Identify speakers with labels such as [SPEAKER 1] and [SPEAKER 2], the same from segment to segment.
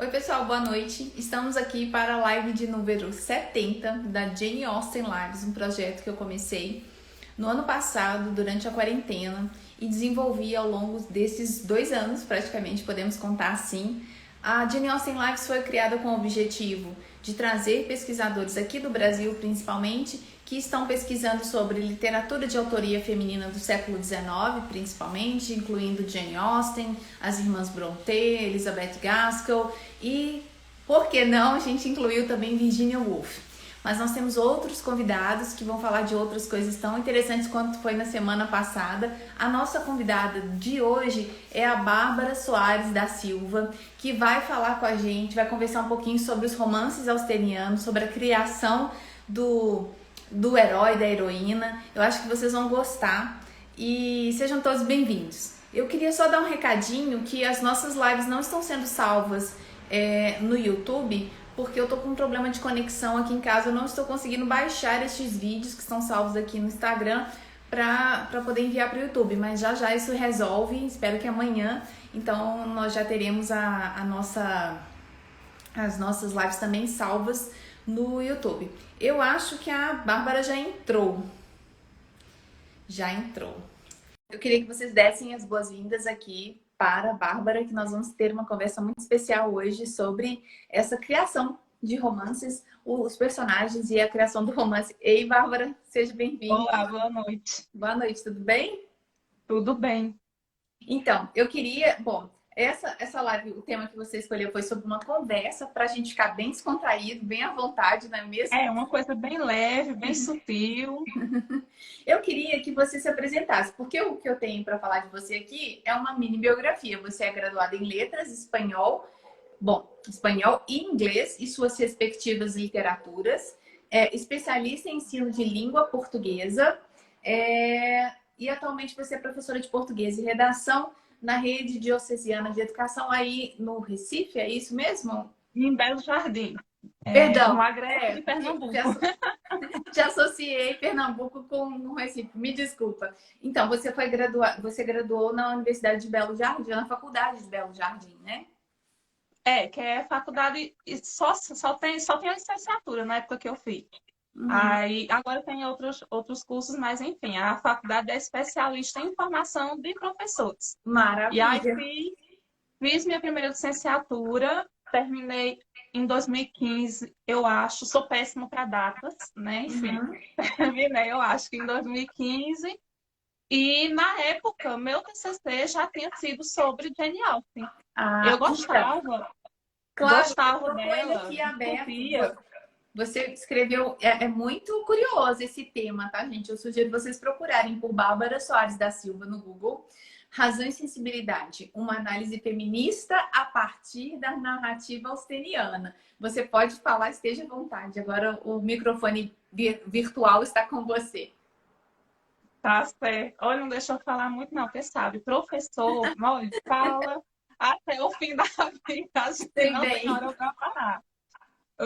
[SPEAKER 1] Oi, pessoal, boa noite. Estamos aqui para a live de número 70 da Jane Austen Lives, um projeto que eu comecei no ano passado, durante a quarentena, e desenvolvi ao longo desses 2 anos, praticamente, podemos contar assim. A Jane Austen Lives foi criada com o objetivo de trazer pesquisadores aqui do Brasil, principalmente, que estão pesquisando sobre literatura de autoria feminina do século XIX, principalmente, incluindo Jane Austen, as irmãs Brontë, Elizabeth Gaskell e, por que não, a gente incluiu também Virginia Woolf. Mas nós temos outros convidados que vão falar de outras coisas tão interessantes quanto foi na semana passada. A nossa convidada de hoje é a Bárbara Soares da Silva, que vai falar com a gente, vai conversar um pouquinho sobre os romances austerianos, sobre a criação do herói, da heroína. Eu acho que vocês vão gostar e sejam todos bem-vindos. Eu queria só dar um recadinho que as nossas lives não estão sendo salvas no YouTube, porque eu tô com um problema de conexão aqui em casa, eu não estou conseguindo baixar estes vídeos que estão salvos aqui no Instagram para poder enviar para o YouTube, mas já isso resolve, espero que amanhã, então nós já teremos as nossas lives também salvas no YouTube. Eu acho que a Bárbara já entrou. Eu queria que vocês dessem as boas-vindas aqui para a Bárbara, que nós vamos ter uma conversa muito especial hoje sobre essa criação de romances, os personagens e a criação do romance. Ei, Bárbara, seja bem-vinda.
[SPEAKER 2] Olá, boa noite.
[SPEAKER 1] Boa noite, tudo bem?
[SPEAKER 2] Tudo bem.
[SPEAKER 1] Então, eu queria... Bom, essa live, o tema que você escolheu foi sobre uma conversa para a gente ficar bem descontraído, bem à vontade, não é mesmo?
[SPEAKER 2] É uma coisa bem leve, bem sutil.
[SPEAKER 1] Eu queria que você se apresentasse, porque o que eu tenho para falar de você aqui é uma mini biografia. Você é graduada em letras, espanhol e inglês e suas respectivas literaturas, especialista em ensino de língua portuguesa, e atualmente você é professora de português e redação na rede diocesana de educação aí no Recife, é isso mesmo?
[SPEAKER 2] Em Belo Jardim.
[SPEAKER 1] Perdão.
[SPEAKER 2] No Agreste de Pernambuco.
[SPEAKER 1] Já associei Pernambuco com o Recife, me desculpa. Então, você graduou na Universidade de Belo Jardim, na Faculdade de Belo Jardim, né?
[SPEAKER 2] Que é faculdade, e só tem a licenciatura na época que eu fiz. Aí, agora tem outros cursos, mas enfim, a faculdade é especialista em formação de professores.
[SPEAKER 1] Maravilha.
[SPEAKER 2] E aí fiz minha primeira licenciatura, terminei em 2015, eu acho. Sou péssima para datas, né? Enfim, terminei, eu acho que em 2015. E na época, meu TCC já tinha sido sobre Jane Austen. Eu gostava, gostava dela,
[SPEAKER 1] aqui aberto.
[SPEAKER 2] discutia.
[SPEAKER 1] Você escreveu, é muito curioso esse tema, tá, gente? Eu sugiro vocês procurarem por Bárbara Soares da Silva no Google. Razão e sensibilidade, uma análise feminista a partir da narrativa austeriana. Você pode falar, esteja à vontade. Agora o microfone virtual está com você.
[SPEAKER 2] Tá certo. Olha, não deixa eu falar muito, não, porque sabe, professor, olha, fala até o fim da vida, a gente não tem hora para parar.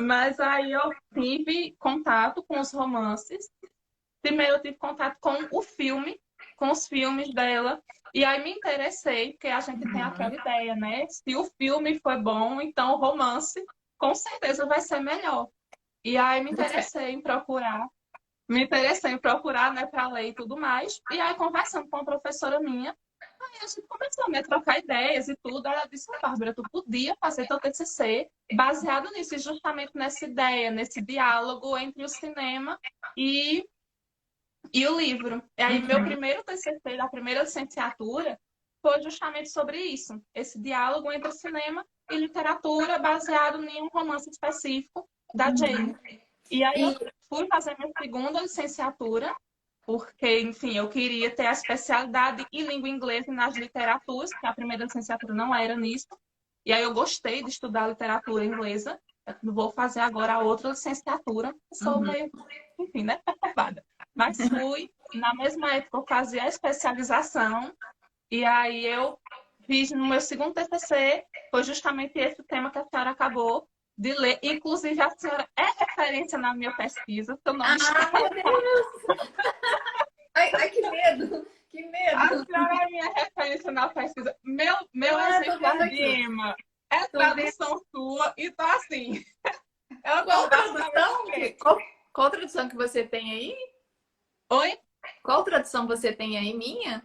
[SPEAKER 2] Mas aí eu tive contato com os romances. Primeiro eu tive contato com o filme, com os filmes dela. E aí me interessei, porque a gente tem aquela ideia, né? Se o filme foi bom, então o romance com certeza vai ser melhor. E aí me interessei em procurar, né, para ler e tudo mais. E aí, conversando com uma professora minha, aí a gente começou, né, a trocar ideias e tudo. Ela disse: Bárbara, tu podia fazer teu TCC baseado nisso, e justamente nessa ideia, nesse diálogo entre o cinema e o livro. E aí, meu primeiro TCC da primeira licenciatura foi justamente sobre isso, esse diálogo entre cinema e literatura baseado em um romance específico da Jane. E aí eu fui fazer minha segunda licenciatura, porque, enfim, eu queria ter a especialidade em língua inglesa e nas literaturas, porque a primeira licenciatura não era nisso. E aí eu gostei de estudar literatura inglesa. Eu vou fazer agora a outra licenciatura. Sou meio, enfim, né, perturbada. Mas fui, na mesma época eu fazia a especialização, e aí eu fiz no meu segundo TCC, foi justamente esse tema que a senhora acabou de ler. Inclusive, a senhora é referência na minha pesquisa, seu nome está...
[SPEAKER 1] meu Deus! Ai, que medo! Que medo!
[SPEAKER 2] A senhora é minha referência na pesquisa. Meu exemplar de EMA é tradução sua e tá assim. Eu
[SPEAKER 1] Qual
[SPEAKER 2] tô
[SPEAKER 1] tradução?
[SPEAKER 2] basicamente.
[SPEAKER 1] Qual tradução que você tem aí?
[SPEAKER 2] Oi?
[SPEAKER 1] Qual tradução você tem aí, minha?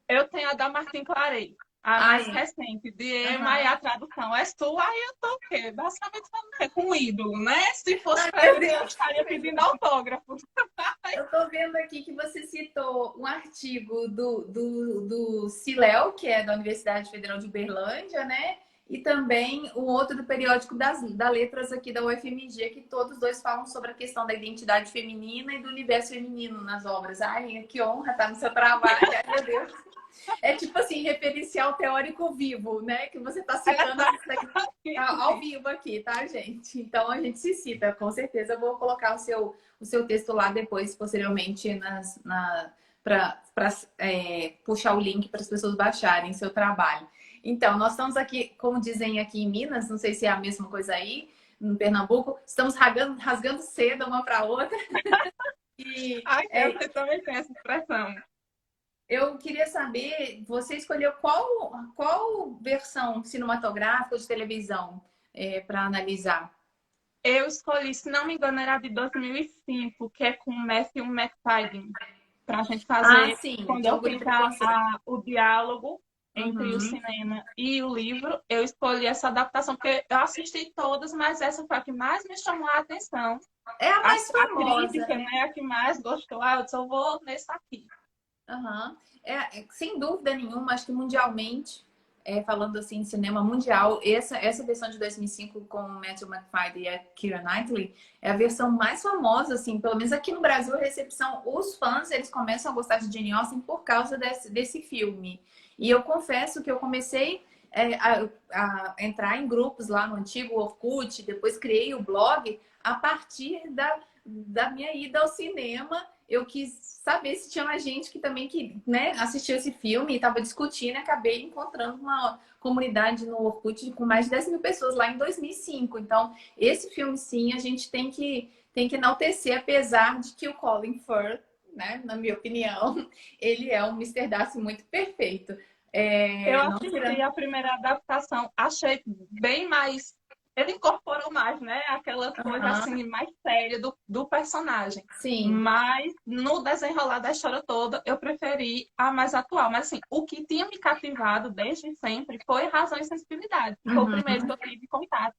[SPEAKER 2] Eu tenho a da Martin Claret, a mais
[SPEAKER 1] Ai,
[SPEAKER 2] recente, de Emma, e
[SPEAKER 1] aham.
[SPEAKER 2] a tradução é sua, aí eu tô o quê? Basicamente falando o quê? Com um ídolo, né? Se fosse
[SPEAKER 1] Ai,
[SPEAKER 2] pra
[SPEAKER 1] meu
[SPEAKER 2] mim, eu
[SPEAKER 1] Deus.
[SPEAKER 2] estaria pedindo autógrafo.
[SPEAKER 1] Eu tô vendo aqui que você citou um artigo do Ciléu, que é da Universidade Federal de Uberlândia, né? E também um outro do periódico da Letras aqui da UFMG, que todos dois falam sobre a questão da identidade feminina e do universo feminino nas obras. Ai, que honra estar no seu trabalho, ai meu Deus. É tipo assim, referencial teórico vivo, né? Que você está citando isso daqui ao
[SPEAKER 2] Exatamente.
[SPEAKER 1] vivo aqui, tá, gente? Então a gente se cita, com certeza eu vou colocar o seu texto lá depois, posteriormente, para puxar o link para as pessoas baixarem seu trabalho. Então, nós estamos aqui, como dizem aqui em Minas, não sei se é a mesma coisa aí, em Pernambuco, estamos rasgando seda uma para outra. E
[SPEAKER 2] Ai, eu também tenho essa expressão.
[SPEAKER 1] eu queria saber, você escolheu qual versão cinematográfica ou de televisão para analisar?
[SPEAKER 2] Eu escolhi, se não me engano, era de 2005, que é com o Matthew McFadden, para a gente
[SPEAKER 1] Ah,
[SPEAKER 2] fazer,
[SPEAKER 1] sim,
[SPEAKER 2] quando eu
[SPEAKER 1] Orgulho e
[SPEAKER 2] fiz
[SPEAKER 1] Preconceito.
[SPEAKER 2] o diálogo entre o
[SPEAKER 1] Uhum.
[SPEAKER 2] cinema e o livro, eu escolhi essa adaptação, porque eu assisti todas, mas essa foi a que mais me chamou a atenção.
[SPEAKER 1] É a mais
[SPEAKER 2] A
[SPEAKER 1] famosa,
[SPEAKER 2] crítica,
[SPEAKER 1] né?
[SPEAKER 2] né, a que mais gostou. Ah, eu disse, eu vou nesse aqui.
[SPEAKER 1] Uhum. Sem dúvida nenhuma, acho que mundialmente, falando assim, em cinema mundial, essa versão de 2005 com o Matthew McFadden e a Keira Knightley é a versão mais famosa, assim, pelo menos aqui no Brasil, a recepção, os fãs, eles começam a gostar de Jane Austen por causa desse filme. E eu confesso que eu comecei a entrar em grupos lá no antigo Orkut, depois criei o blog a partir da minha ida ao cinema. Eu quis saber se tinha mais gente que também né, assistiu esse filme e estava discutindo, e acabei encontrando uma comunidade no Orkut com mais de 10 mil pessoas lá em 2005. Então, esse filme, sim, a gente tem que enaltecer, apesar de que o Colin Firth, né, na minha opinião, ele é um Mr. Darcy muito perfeito.
[SPEAKER 2] Eu
[SPEAKER 1] Não
[SPEAKER 2] assisti
[SPEAKER 1] tirando...
[SPEAKER 2] a primeira adaptação, achei bem mais. Ele incorporou mais, né? Aquela coisa
[SPEAKER 1] Uhum.
[SPEAKER 2] assim, mais séria do personagem.
[SPEAKER 1] Sim.
[SPEAKER 2] Mas no desenrolar da história toda, eu preferi a mais atual. Mas assim, o que tinha me cativado desde sempre foi Razão e Sensibilidade. Foi o primeiro que
[SPEAKER 1] Uhum.
[SPEAKER 2] eu tive contato,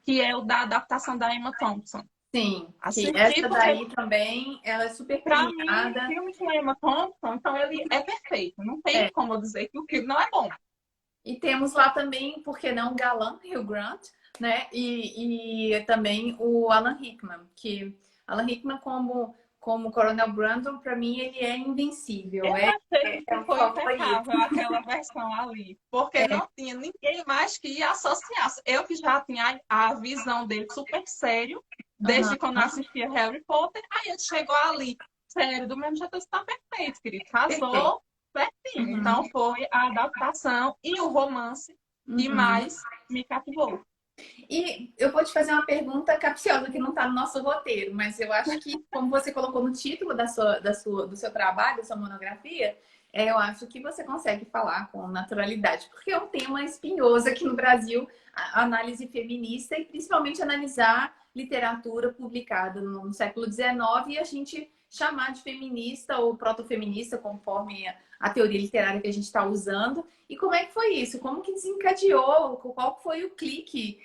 [SPEAKER 2] que é o da adaptação da Emma Thompson.
[SPEAKER 1] Sim, que
[SPEAKER 2] Assisti
[SPEAKER 1] essa
[SPEAKER 2] porque,
[SPEAKER 1] daí também ela é super
[SPEAKER 2] para mim,
[SPEAKER 1] premiada.
[SPEAKER 2] filme com Emma Thompson, então ele é perfeito. Não tem
[SPEAKER 1] É.
[SPEAKER 2] como eu dizer que o filme não é bom.
[SPEAKER 1] E temos lá também, por que não, o galã Hugh Grant, né? E também o Alan Rickman, que Alan Rickman como Coronel Brandon, para mim ele é invencível.
[SPEAKER 2] Eu achei que
[SPEAKER 1] É um
[SPEAKER 2] ficou
[SPEAKER 1] favorito.
[SPEAKER 2] impecável aquela versão ali, porque não tinha ninguém mais que associasse. Eu que já tinha a visão dele super sério,
[SPEAKER 1] Aham.
[SPEAKER 2] desde quando eu assistia Harry Potter, aí ele chegou ali, sério, do mesmo jeito, está perfeito, querido,
[SPEAKER 1] Perfeito.
[SPEAKER 2] casou certinho. Então
[SPEAKER 1] Uhum.
[SPEAKER 2] foi a adaptação e o romance que
[SPEAKER 1] Uhum.
[SPEAKER 2] mais me cativou.
[SPEAKER 1] E eu vou te fazer uma pergunta capciosa que não está no nosso roteiro, mas eu acho que, como você colocou no título do seu trabalho, da sua monografia, eu acho que você consegue falar com naturalidade, porque é um tema espinhoso aqui no Brasil, a análise feminista e principalmente analisar literatura publicada no século XIX e a gente chamar de feminista ou protofeminista, conforme a teoria literária que a gente está usando. E como é que foi isso? Como que desencadeou? Qual foi o clique?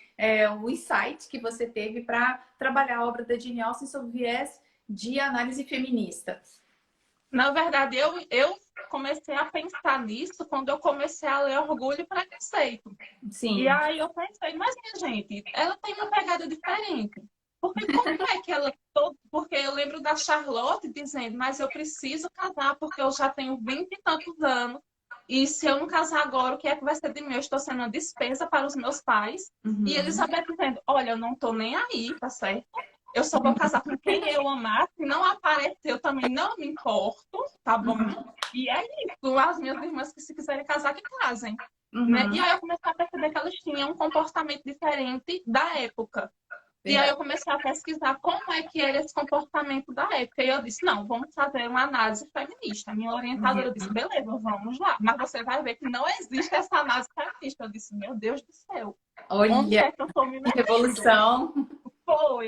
[SPEAKER 1] O insight que você teve para trabalhar a obra da Jane Austen sob viés de análise feminista?
[SPEAKER 2] Na verdade, eu comecei a pensar nisso quando eu comecei a ler Orgulho e Preconceito. E
[SPEAKER 1] Sim.
[SPEAKER 2] aí eu pensei, mas minha gente, ela tem uma pegada diferente. Porque como é que ela. Porque eu lembro da Charlotte dizendo, mas eu preciso casar porque eu já tenho 20 e tantos anos. E se eu não casar agora, o que é que vai ser de mim? Eu estou sendo uma despesa para os meus pais. E
[SPEAKER 1] Uhum.
[SPEAKER 2] Elizabeth dizendo, olha, eu não estou nem aí, tá certo? Eu só vou casar com quem eu amar. Se não aparecer, eu também não me importo, tá bom? E é isso. As minhas irmãs que se quiserem casar, que casem. Né?
[SPEAKER 1] Uhum.
[SPEAKER 2] E aí eu comecei a perceber que elas tinham um comportamento diferente da época. E aí
[SPEAKER 1] Verdade.
[SPEAKER 2] eu comecei a pesquisar como é que era esse comportamento da época. E eu disse, não, vamos fazer uma análise feminista. A minha orientadora disse,
[SPEAKER 1] Uhum.
[SPEAKER 2] beleza, vamos lá. Mas você vai ver que não existe essa análise feminista. Eu disse, meu Deus do céu, onde
[SPEAKER 1] Olha,
[SPEAKER 2] é que eu estou me
[SPEAKER 1] que
[SPEAKER 2] metendo?
[SPEAKER 1] revolução.
[SPEAKER 2] Foi,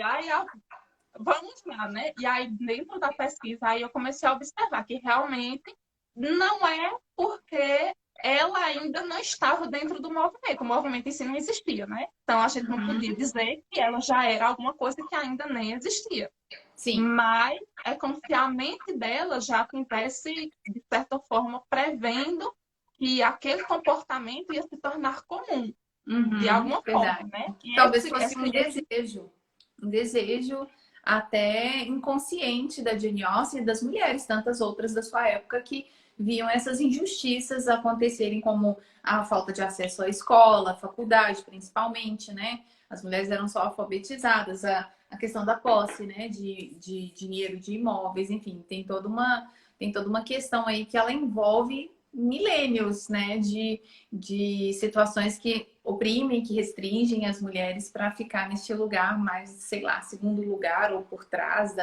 [SPEAKER 2] vamos lá, né? E aí, dentro da pesquisa, aí eu comecei a observar que realmente não é porque ela ainda não estava dentro do movimento. O movimento em si não existia, né? Então, a gente não podia
[SPEAKER 1] Uhum.
[SPEAKER 2] dizer que ela já era alguma coisa que ainda nem existia.
[SPEAKER 1] Sim.
[SPEAKER 2] Mas é como se a mente dela já tivesse, de certa forma, prevendo que aquele comportamento ia se tornar comum, de
[SPEAKER 1] Uhum.
[SPEAKER 2] alguma forma,
[SPEAKER 1] Verdade.
[SPEAKER 2] né? E
[SPEAKER 1] Talvez fosse um desejo até inconsciente da Jane Austen e das mulheres, tantas outras da sua época que viam essas injustiças acontecerem, como a falta de acesso à escola, à faculdade, principalmente, né? As mulheres eram só alfabetizadas, a questão da posse, né? De dinheiro, de imóveis, enfim, tem toda uma questão aí que ela envolve milênios, né? De situações que oprimem, que restringem as mulheres para ficar neste lugar mais, sei lá, segundo lugar ou por trás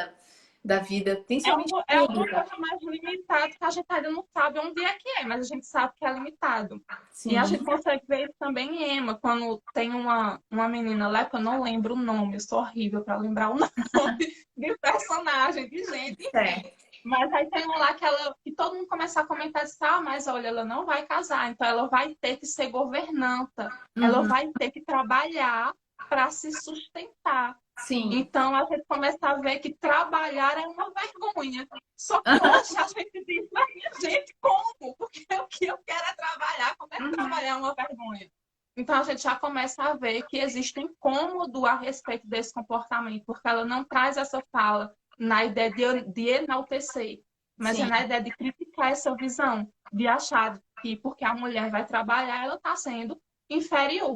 [SPEAKER 1] da vida, principalmente
[SPEAKER 2] é alguma
[SPEAKER 1] pública.
[SPEAKER 2] coisa mais limitada que a gente ainda não sabe onde é, mas a gente sabe que é limitado. E a
[SPEAKER 1] Sim,
[SPEAKER 2] gente consegue ver isso também em Emma, quando tem uma menina lá, que eu não lembro o nome, eu sou horrível para lembrar o nome de personagem, de gente, enfim.
[SPEAKER 1] certo.
[SPEAKER 2] Mas aí tem um lá que todo mundo começa a comentar assim, ah, mas olha, ela não vai casar, então ela vai ter que ser governanta, ela
[SPEAKER 1] Uhum,
[SPEAKER 2] vai ter que trabalhar para se sustentar.
[SPEAKER 1] sim.
[SPEAKER 2] Então, a gente começa a ver que trabalhar é uma vergonha. Só que hoje a gente diz, mas minha gente, como? Porque o que eu quero é trabalhar. Como é que
[SPEAKER 1] Uhum,
[SPEAKER 2] trabalhar é uma vergonha? Então, a gente já começa a ver que existe um incômodo a respeito desse comportamento, porque ela não traz essa fala na ideia de enaltecer, mas é
[SPEAKER 1] sim.
[SPEAKER 2] na ideia de criticar essa visão, de achar que porque a mulher vai trabalhar, ela está sendo inferior,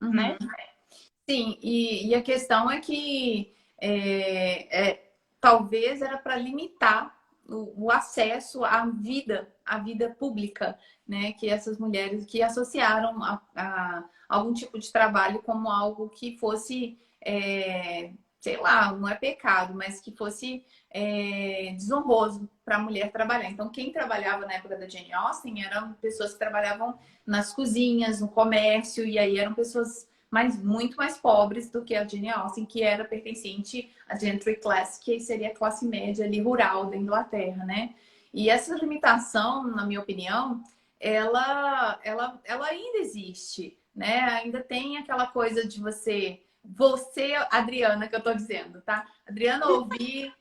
[SPEAKER 1] Uhum.
[SPEAKER 2] né?
[SPEAKER 1] Sim, e a questão é que talvez era para limitar o acesso à vida pública, né? Que essas mulheres que associaram a algum tipo de trabalho como algo que fosse, sei lá, não é pecado, mas que fosse desonroso para a mulher trabalhar. Então, quem trabalhava na época da Jane Austen eram pessoas que trabalhavam nas cozinhas, no comércio, e aí eram pessoas mas muito mais pobres do que a Jane Austen, que era pertencente à gentry class, que seria a classe média ali rural da Inglaterra, né? E essa limitação, na minha opinião, ela ainda existe, né? Ainda tem aquela coisa de você, Adriana, que eu tô dizendo, tá? Adriana, ouvi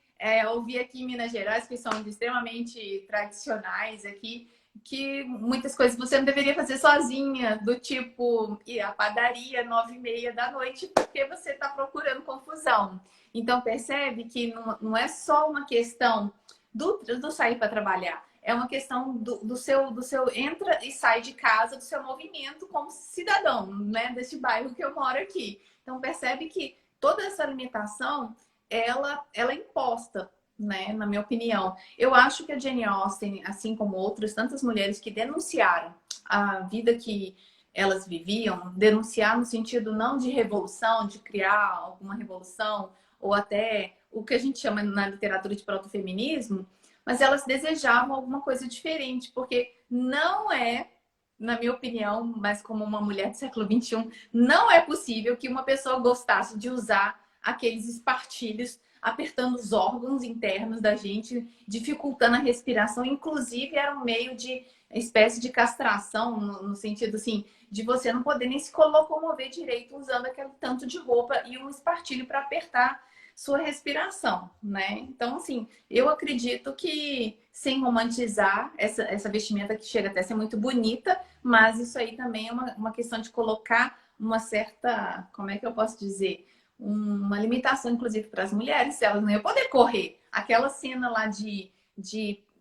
[SPEAKER 1] aqui em Minas Gerais, que são extremamente tradicionais aqui, que muitas coisas você não deveria fazer sozinha, do tipo ir à padaria 9h30 da noite, porque você está procurando confusão. Então percebe que não é só uma questão do sair para trabalhar, é uma questão do seu entra e sai de casa, do seu movimento como cidadão, né, desse bairro que eu moro aqui. Então percebe que toda essa limitação ela é imposta, né, na minha opinião. Eu acho que a Jane Austen, assim como outras tantas mulheres que denunciaram a vida que elas viviam, denunciar no sentido não de revolução, de criar alguma revolução, ou até o que a gente chama na literatura de protofeminismo, mas elas desejavam alguma coisa diferente, porque não é, na minha opinião, mas como uma mulher do século XXI, não é possível que uma pessoa gostasse de usar aqueles espartilhos apertando os órgãos internos da gente, dificultando a respiração, inclusive era um meio de espécie de castração, no sentido assim, de você não poder nem se locomover direito usando aquele tanto de roupa e um espartilho para apertar sua respiração, né? Então, assim, eu acredito que sem romantizar essa vestimenta que chega até a ser muito bonita, mas isso aí também é uma questão de colocar uma certa, como é que eu posso dizer? Uma limitação, inclusive, para as mulheres, elas não iam poder correr. Aquela cena lá de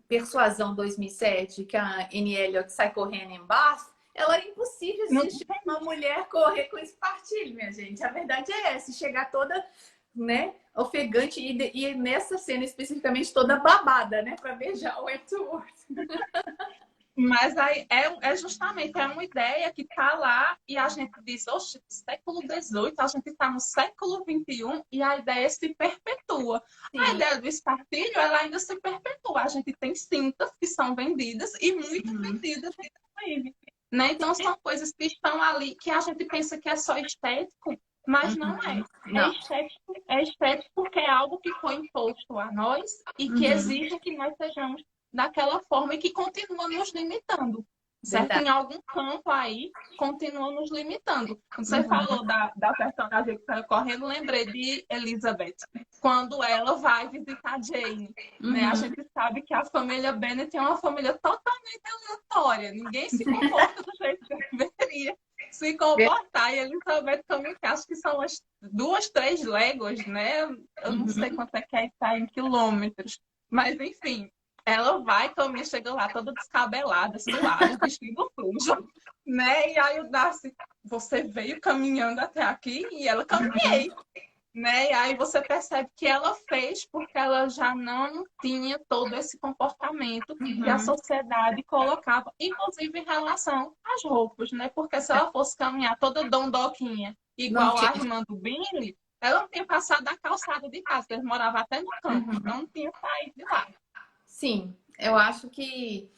[SPEAKER 1] Persuasão 2007, que a Anne Elliot sai correndo em Bath, ela era impossível
[SPEAKER 2] Não
[SPEAKER 1] assistir uma mulher correr com espartilho, minha gente. A verdade é essa, chegar toda, né, ofegante e nessa cena especificamente toda babada, né, para beijar o Wentworth.
[SPEAKER 2] Mas aí é justamente é uma ideia que está lá e a gente diz, oxe, século XVIII, a gente está no século XXI e a ideia se perpetua. A
[SPEAKER 1] Sim.
[SPEAKER 2] ideia do espartilho, ela ainda se perpetua. A gente tem cintas que são vendidas e muito vendidas, inclusive. Né? Então, são coisas que estão ali que a gente pensa que é só estético, mas não é.
[SPEAKER 1] Uhum. Não.
[SPEAKER 2] É estético porque é algo que foi imposto a nós e que
[SPEAKER 1] Uhum.
[SPEAKER 2] exige que nós sejamos daquela forma e que continua nos limitando, certo?
[SPEAKER 1] Verdade.
[SPEAKER 2] Em algum campo aí, continua nos limitando. Quando você
[SPEAKER 1] Uhum.
[SPEAKER 2] falou da personagem que saiu correndo, lembrei de Elizabeth, quando ela vai visitar Jane. Né? A
[SPEAKER 1] Uhum.
[SPEAKER 2] gente sabe que a família Bennet é uma família totalmente aleatória, ninguém se comporta do jeito que deveria se comportar. E Elizabeth também, que acho que são as 2, 3 léguas, né? Eu não sei
[SPEAKER 1] Uhum.
[SPEAKER 2] quanto é que está em quilômetros. Mas, enfim, ela vai, caminha, chega lá toda descabelada, suada, vestido sujo, né? E aí o Darcy, você veio caminhando até aqui e ela caminhei, né? E aí você percebe que ela fez porque ela já não tinha todo esse comportamento que a
[SPEAKER 1] Uhum.
[SPEAKER 2] sociedade colocava, inclusive em relação às roupas, né? Porque se ela fosse caminhar toda dondoquinha,
[SPEAKER 1] Não
[SPEAKER 2] igual
[SPEAKER 1] tinha.
[SPEAKER 2] a irmã do Billy, ela não tinha passado da calçada de casa, eles moravam até no campo,
[SPEAKER 1] Uhum.
[SPEAKER 2] não tinha saído de lá.
[SPEAKER 1] Sim, eu acho que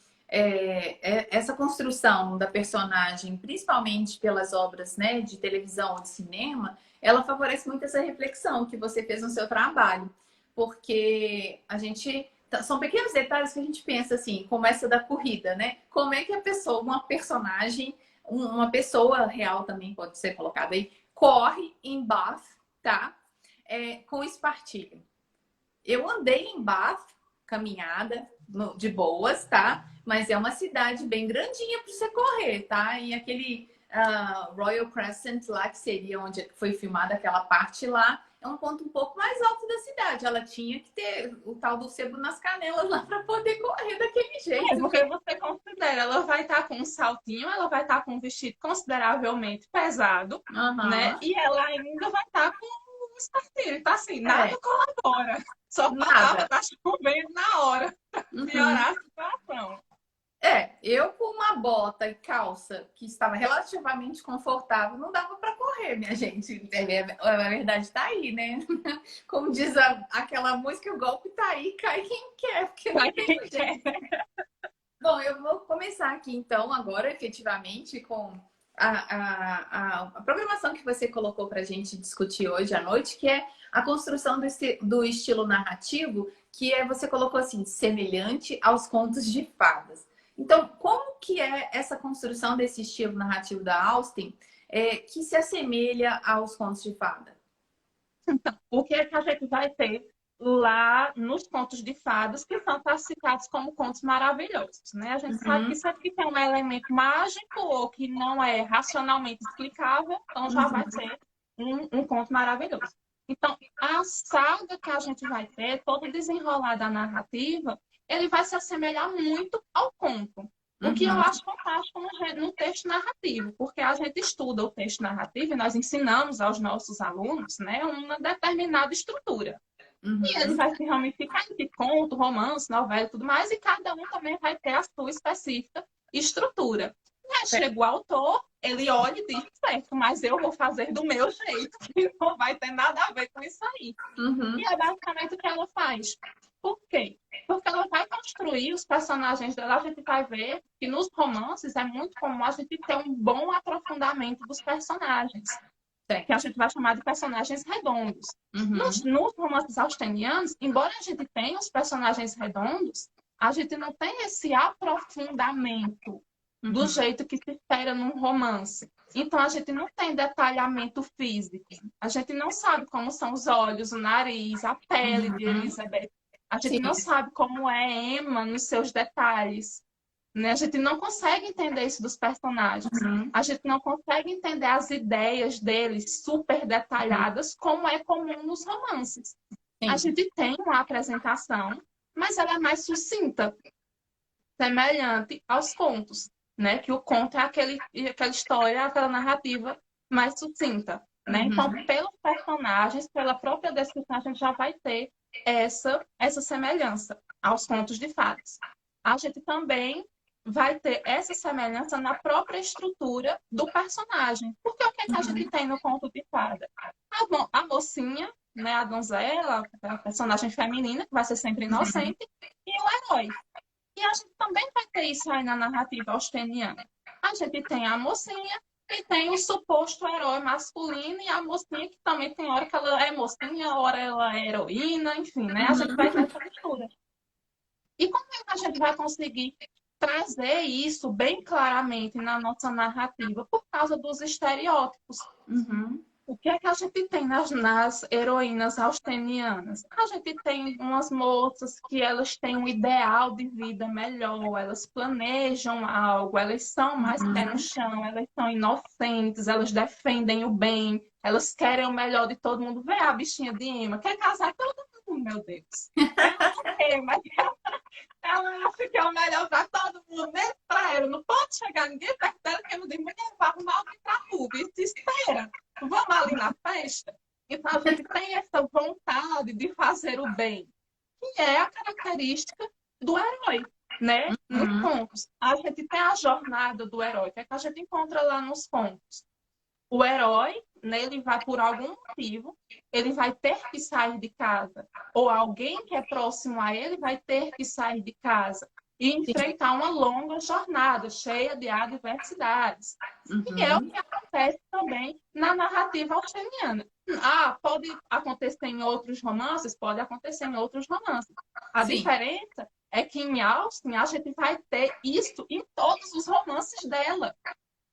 [SPEAKER 1] essa construção da personagem, principalmente pelas obras, né, de televisão ou de cinema, ela favorece muito essa reflexão que você fez no seu trabalho, porque a gente são pequenos detalhes que a gente pensa assim, como essa da corrida, né? Como é que a pessoa, uma personagem, uma pessoa real também pode ser colocada aí, corre em Bath, tá? Com espartilho. Eu andei em Bath, caminhada, de boas, tá? Mas é uma cidade bem grandinha para você correr, tá? E aquele Royal Crescent lá, que seria onde foi filmada aquela parte lá, é um ponto um pouco mais alto da cidade. Ela tinha que ter o tal do sebo nas canelas lá para poder correr daquele
[SPEAKER 2] É,
[SPEAKER 1] jeito.
[SPEAKER 2] porque você considera, ela vai estar com um saltinho, ela vai estar com um vestido consideravelmente pesado, né?
[SPEAKER 1] Aham.
[SPEAKER 2] E ela ainda vai estar com um espartilho. Então, assim, nada
[SPEAKER 1] É,
[SPEAKER 2] colabora. Só faltava
[SPEAKER 1] nada.
[SPEAKER 2] estar chovendo na hora para
[SPEAKER 1] Uhum.
[SPEAKER 2] piorar a situação.
[SPEAKER 1] Eu com uma bota e calça que estava relativamente confortável, não dava para correr, minha gente. A verdade tá aí, né? Como diz aquela música, o golpe tá aí, cai quem quer, porque
[SPEAKER 2] Pra
[SPEAKER 1] não tem
[SPEAKER 2] quem
[SPEAKER 1] jeito.
[SPEAKER 2] quer.
[SPEAKER 1] Bom, eu vou começar aqui então, agora, efetivamente, com a programação que você colocou para a gente discutir hoje à noite, que é a construção do estilo narrativo, que você colocou assim, semelhante aos contos de fadas. Então, como que é essa construção desse estilo narrativo da Austen, que se assemelha aos contos de fada?
[SPEAKER 2] O que é que a gente vai ter lá nos contos de fadas, que são classificados como contos maravilhosos, né? A gente sabe que
[SPEAKER 1] Uhum,
[SPEAKER 2] sempre que tem um elemento mágico ou que não é racionalmente explicável, então já vai
[SPEAKER 1] uhum,
[SPEAKER 2] ser um conto maravilhoso. Então, a saga que a gente vai ter, todo o desenrolar da narrativa, ele vai se assemelhar muito ao conto. O que eu
[SPEAKER 1] uhum.
[SPEAKER 2] acho fantástico no texto narrativo, porque a gente estuda o texto narrativo e nós ensinamos aos nossos alunos, né, uma determinada estrutura. E ele
[SPEAKER 1] Uhum.
[SPEAKER 2] vai se ramificar entre conto, romance, novela e tudo mais, e cada um também vai ter a sua específica estrutura. E aí chega o autor, ele olha e diz, certo, mas eu vou fazer do meu jeito, que não vai ter nada a ver com isso aí.
[SPEAKER 1] Uhum.
[SPEAKER 2] E é basicamente o que ela faz. Por quê? Porque ela vai construir os personagens dela. A gente vai ver que nos romances é muito comum a gente ter um bom aprofundamento dos personagens, que a
[SPEAKER 1] Certo.
[SPEAKER 2] gente vai chamar de personagens redondos.
[SPEAKER 1] Uhum.
[SPEAKER 2] Nos romances austenianos, embora a gente tenha os personagens redondos, a gente não tem esse aprofundamento do
[SPEAKER 1] Uhum.
[SPEAKER 2] jeito que se espera num romance. Então, a gente não tem detalhamento físico. A gente não sabe como são os olhos, o nariz, a pele de
[SPEAKER 1] Uhum.
[SPEAKER 2] Elizabeth. A gente não
[SPEAKER 1] Sim.
[SPEAKER 2] sabe como é Emma nos seus detalhes. Né? A gente não consegue entender isso dos personagens.
[SPEAKER 1] Uhum.
[SPEAKER 2] A gente não consegue entender as ideias deles super
[SPEAKER 1] Uhum.
[SPEAKER 2] detalhadas, como é comum nos romances. A
[SPEAKER 1] Sim.
[SPEAKER 2] gente tem uma apresentação, mas ela é mais sucinta, semelhante aos contos, né? Que o conto é aquela história, aquela narrativa mais sucinta, né? Então,
[SPEAKER 1] Uhum.
[SPEAKER 2] pelos personagens, pela própria descrição, a gente já vai ter essa semelhança aos contos de fadas. A gente também vai ter essa semelhança na própria estrutura do personagem. Porque o que é que a gente tem no conto de fada? A mocinha, né, a donzela, a personagem feminina, que vai ser sempre inocente, e o herói. E a gente também vai ter isso aí na narrativa austeniana. A gente tem a mocinha e tem o suposto herói masculino e a mocinha que também tem hora que ela é mocinha, hora ela é heroína, enfim, né? A gente vai ter essa mistura. E como é que a gente vai conseguir trazer isso bem claramente na nossa narrativa? Por causa dos estereótipos. O que é que a gente tem nas heroínas austenianas? A gente tem umas moças que elas têm um ideal de vida melhor, elas planejam algo, elas são mais pé no chão, elas são inocentes, elas defendem o bem, elas querem o melhor de todo mundo. Vê a bichinha de Emma, quer casar com todo mundo, meu Deus. Ela não quer, mas ela acha que é o melhor para todo mundo, mesmo para ela. Não pode chegar ninguém perto dela que eu digo, mulher, vai arrumar alguém para tu, e te espera. Vamos ali na festa. Então a gente tem essa vontade de fazer o bem, que é a característica do herói, né? Nos contos. A gente tem a jornada do herói, que é que a gente encontra lá nos contos. O herói, né, ele vai por algum motivo, ele vai ter que sair de casa. Ou alguém que é próximo a ele vai ter que sair de casa e enfrentar uma longa jornada cheia de adversidades. E é o que acontece também na narrativa austeniana. Pode acontecer em outros romances? Pode acontecer em outros romances. A diferença é que em Austen a gente vai ter isso em todos os romances dela.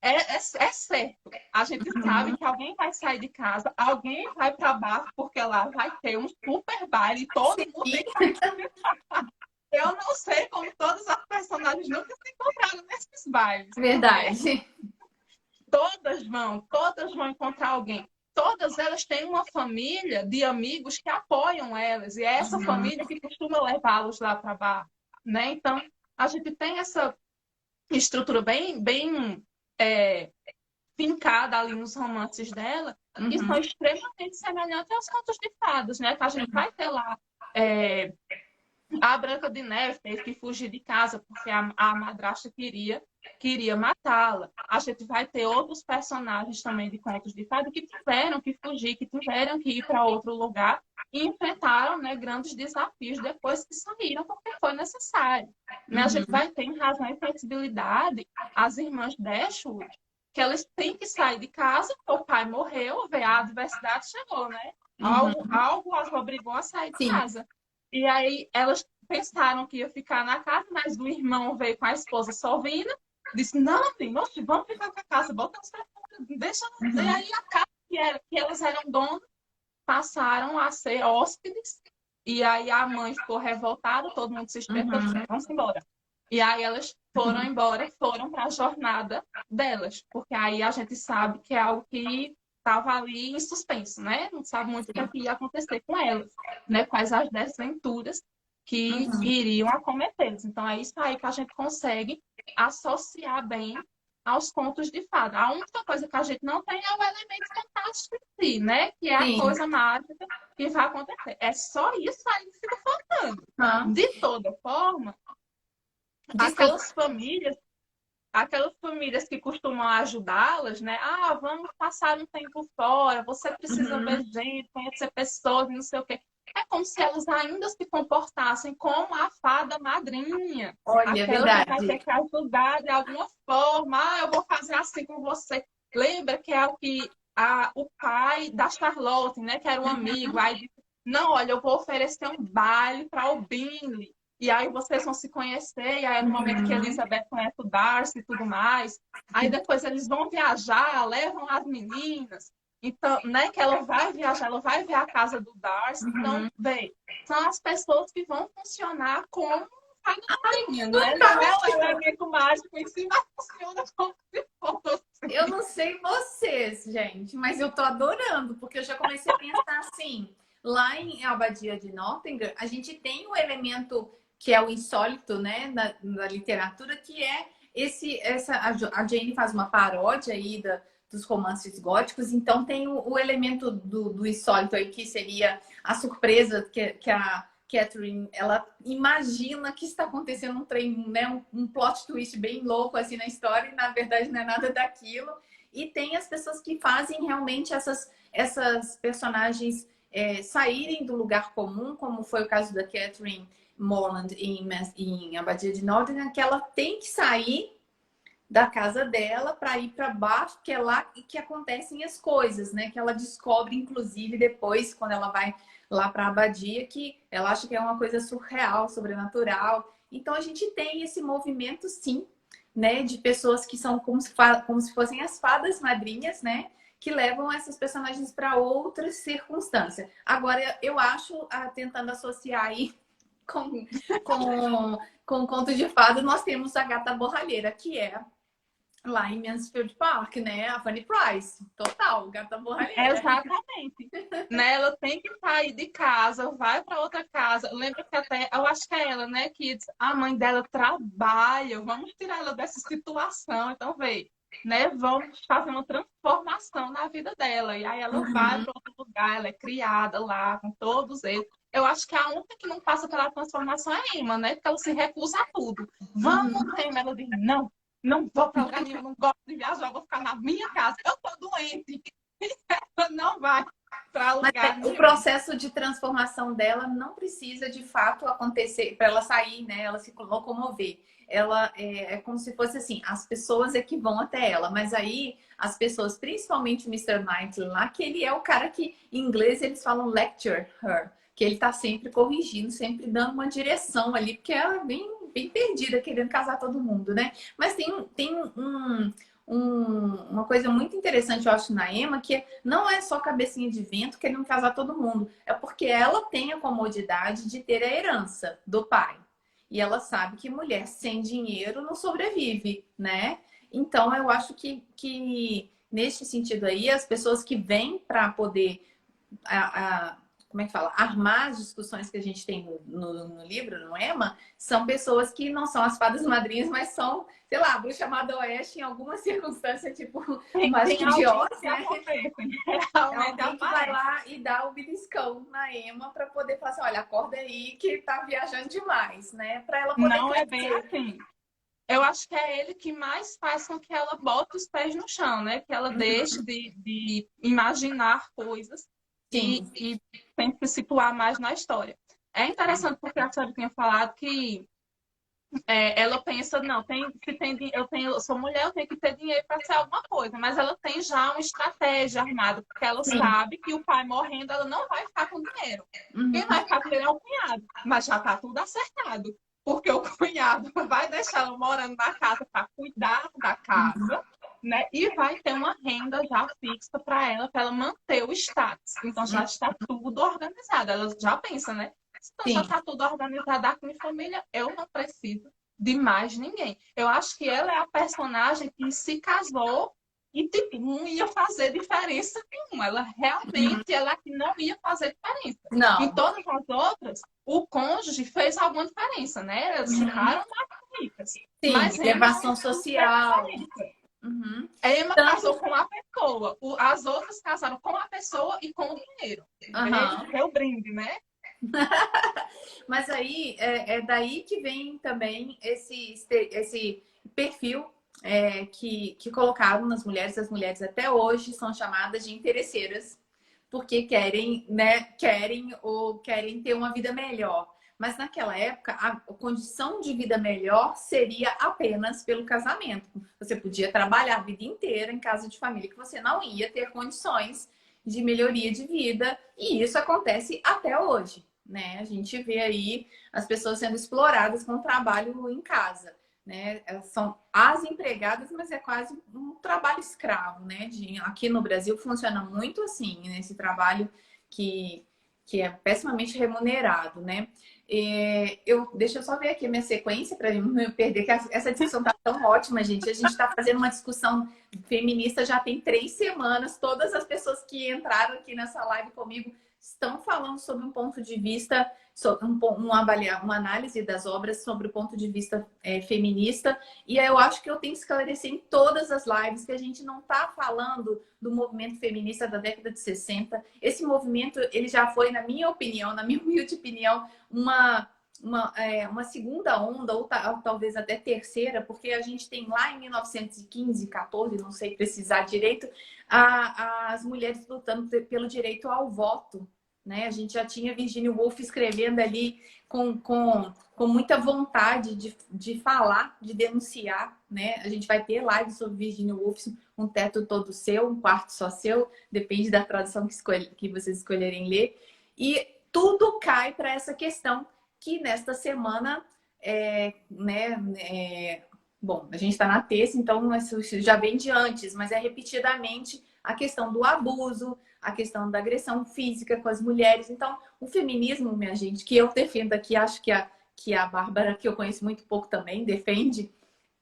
[SPEAKER 2] É certo. A gente sabe que alguém vai sair de casa, alguém vai para bar, porque lá vai ter um super baile, todo mundo tem que... Eu não sei como todas as personagens nunca se encontraram nesses bailes.
[SPEAKER 1] Verdade.
[SPEAKER 2] Todas vão encontrar alguém. Todas elas têm uma família de amigos que apoiam elas, e é essa família que costuma levá-los lá para bar, né? Então, a gente tem essa estrutura bem fincada ali nos romances dela, e são extremamente semelhantes aos contos de fadas, né? Que a gente vai ter lá a Branca de Neve teve que fugir de casa porque a madrasta queria matá-la. A gente vai ter outros personagens também de contos de fadas que tiveram que fugir, que tiveram que ir para outro lugar e enfrentaram, né, grandes desafios depois que saíram, porque foi necessário. Né? A gente vai ter, em razão e flexibilidade, as irmãs Dashwood, que elas têm que sair de casa, porque o pai morreu, a adversidade chegou, né? Algo as obrigou a sair de casa. E aí elas pensaram que ia ficar na casa, mas o irmão veio com a esposa Solvina, disse, não, filho, vamos ficar com a casa, bota as pessoas, deixa. E aí a casa que elas eram donas passaram a ser hóspedes, e aí a mãe ficou revoltada, todo mundo se estressou, vamos embora. E aí elas foram embora, foram para a jornada delas, porque aí a gente sabe que é algo que estava ali em suspenso, né? Não sabe muito o que ia acontecer com elas, né? Quais as desventuras que iriam acometê-las. Então é isso aí que a gente consegue associar bem aos contos de fada. A única coisa que a gente não tem é o elemento fantástico em si, né? Que é a coisa mágica que vai acontecer. É só isso aí que fica faltando. De toda forma, aquelas famílias que costumam ajudá-las, né? Vamos passar um tempo fora, você precisa ver gente, conhecer pessoas, não sei o quê. É como se elas ainda se comportassem como a fada madrinha.
[SPEAKER 1] Olha,
[SPEAKER 2] aquela que vai ter que ajudar de alguma forma. Eu vou fazer assim com você. Lembra que é o que o pai da Charlotte, né? Que era um amigo. Aí disse, não, olha, eu vou oferecer um baile para o Bingley. E aí vocês vão se conhecer, e aí é no momento que Elizabeth conhece o Darcy e tudo mais. Aí depois eles vão viajar, levam as meninas. Então, né, que ela vai viajar, ela vai ver a casa do Darcy. Então, bem, são as pessoas que vão funcionar como a rainha, né? Não é o elemento mágico em si, mas funciona como se fosse.
[SPEAKER 1] Eu não sei vocês, gente, mas eu tô adorando, porque eu já comecei a pensar assim, lá em Abadia de Nottingham, a gente tem um elemento que é o insólito, né, da literatura, que é a Jane faz uma paródia aí dos romances góticos, então tem o elemento do insólito aí, que seria a surpresa que Catherine, ela imagina que está acontecendo um trem, né, um plot twist bem louco assim na história e na verdade não é nada daquilo. E tem as pessoas que fazem realmente essas personagens saírem do lugar comum, como foi o caso da Catherine Morland em Abadia de Nottingham, que ela tem que sair da casa dela para ir para baixo, que é lá que acontecem as coisas, né? Que ela descobre, inclusive, depois, quando ela vai lá para a abadia, que ela acha que é uma coisa surreal, sobrenatural. Então a gente tem esse movimento, sim, né? De pessoas que são como se fossem as fadas madrinhas, né? Que levam essas personagens para outras circunstâncias. Agora, eu acho, tentando associar aí com, com o conto de fada, nós temos a gata borralheira, que é lá em Mansfield Park, né? A Fanny Price. Total, gata borralheira.
[SPEAKER 2] Exatamente. Né? Ela tem que sair de casa, vai para outra casa. Lembra que até, eu acho que é ela, né? Que a mãe dela trabalha, vamos tirar ela dessa situação. Então, vê, né? Vamos fazer uma transformação na vida dela. E aí ela vai para outro lugar, ela é criada lá com todos eles. Eu acho que a única que não passa pela transformação é a Emma, né? Porque ela se recusa a tudo. Vamos, Emma. Ela diz, não. Não vou para lugar nenhum, não gosto de viajar, vou ficar na minha casa. Eu tô doente. Ela não vai para lugar nenhum.
[SPEAKER 1] O processo de transformação dela não precisa de fato acontecer para ela sair, né? Ela se locomover. Ela é como se fosse assim, as pessoas é que vão até ela, mas aí as pessoas, principalmente o Mr. Knightley lá, que ele é o cara que em inglês eles falam lecture her, que ele tá sempre corrigindo, sempre dando uma direção ali, porque ela é bem perdida, querendo casar todo mundo, né? Mas tem uma coisa muito interessante, eu acho, na Emma, que não é só cabecinha de vento querendo casar todo mundo. É porque ela tem a comodidade de ter a herança do pai. E ela sabe que mulher sem dinheiro não sobrevive, né? Então, eu acho que neste sentido aí, as pessoas que vêm para poder como é que fala? Armar as discussões que a gente tem no livro, no Emma, são pessoas que não são as fadas madrinhas, mas são, sei lá, bruxa má do oeste em alguma circunstância, tipo o Mágico de Oz, né? Alguém que vai lá e dá o beliscão na Emma para poder falar assim, olha, acorda aí que tá viajando demais, né? Para ela poder
[SPEAKER 2] não
[SPEAKER 1] crescer.
[SPEAKER 2] É bem assim. Eu acho que é ele que mais faz com que ela bote os pés no chão, né? Que ela deixe de imaginar coisas e tem que se situar mais na história. É interessante porque a senhora tinha falado que ela pensa, não, eu sou mulher, eu tenho que ter dinheiro para ser alguma coisa, mas ela tem já uma estratégia armada, porque ela sabe que o pai morrendo, ela não vai ficar com dinheiro. Quem vai ficar com dinheiro é o cunhado, mas já está tudo acertado, porque o cunhado vai deixar ela morando na casa para cuidar da casa, né? E vai ter uma renda já fixa para ela manter o status. Então já está tudo organizado. Ela já pensa, né? Então já está tudo organizado aqui em família, eu não preciso de mais ninguém. Eu acho que ela é a personagem que se casou e tipo, não ia fazer diferença nenhuma. Ela realmente ela que não ia fazer diferença.
[SPEAKER 1] Não.
[SPEAKER 2] Em todas as outras, o cônjuge fez alguma diferença, né? Elas ficaram mais ricas.
[SPEAKER 1] Sim,
[SPEAKER 2] mas
[SPEAKER 1] elevação social.
[SPEAKER 2] Emma casou com a pessoa. As outras casaram com a pessoa e com o dinheiro. É o brinde, né?
[SPEAKER 1] Mas aí é daí que vem também esse perfil que colocaram nas mulheres. As mulheres até hoje são chamadas de interesseiras porque querem, né, querem ter uma vida melhor. Mas naquela época, a condição de vida melhor seria apenas pelo casamento. Você podia trabalhar a vida inteira em casa de família que você não ia ter condições de melhoria de vida. E isso acontece até hoje, né? A gente vê aí as pessoas sendo exploradas com o trabalho em casa, né? Elas são as empregadas, mas é quase um trabalho escravo, né? Aqui no Brasil funciona muito assim, nesse trabalho que é pessimamente remunerado, né? Deixa eu só ver aqui a minha sequência para não me perder, que essa discussão tá tão ótima, gente. A gente está fazendo uma discussão feminista já tem 3 semanas. Todas as pessoas que entraram aqui nessa live comigo estão falando sobre um ponto de vista, uma análise das obras sobre o ponto de vista feminista. E aí eu acho que eu tenho que esclarecer em todas as lives que a gente não está falando do movimento feminista da década de 60. Esse movimento, ele já foi, na minha opinião, na minha humilde opinião, uma segunda onda, ou talvez até terceira, porque a gente tem lá em 1915, 14, não sei precisar direito, as mulheres lutando pelo direito ao voto. Né? A gente já tinha Virginia Woolf escrevendo ali com muita vontade de falar, de denunciar. Né? A gente vai ter live sobre Virginia Woolf, um teto todo seu, um quarto só seu, depende da tradução que vocês escolherem ler. E tudo cai para essa questão que nesta semana, bom, a gente está na terça, então isso já vem de antes, mas é repetidamente a questão do abuso, a questão da agressão física com as mulheres. Então, o feminismo, minha gente, que eu defendo aqui, acho que a Bárbara, que eu conheço muito pouco também, defende,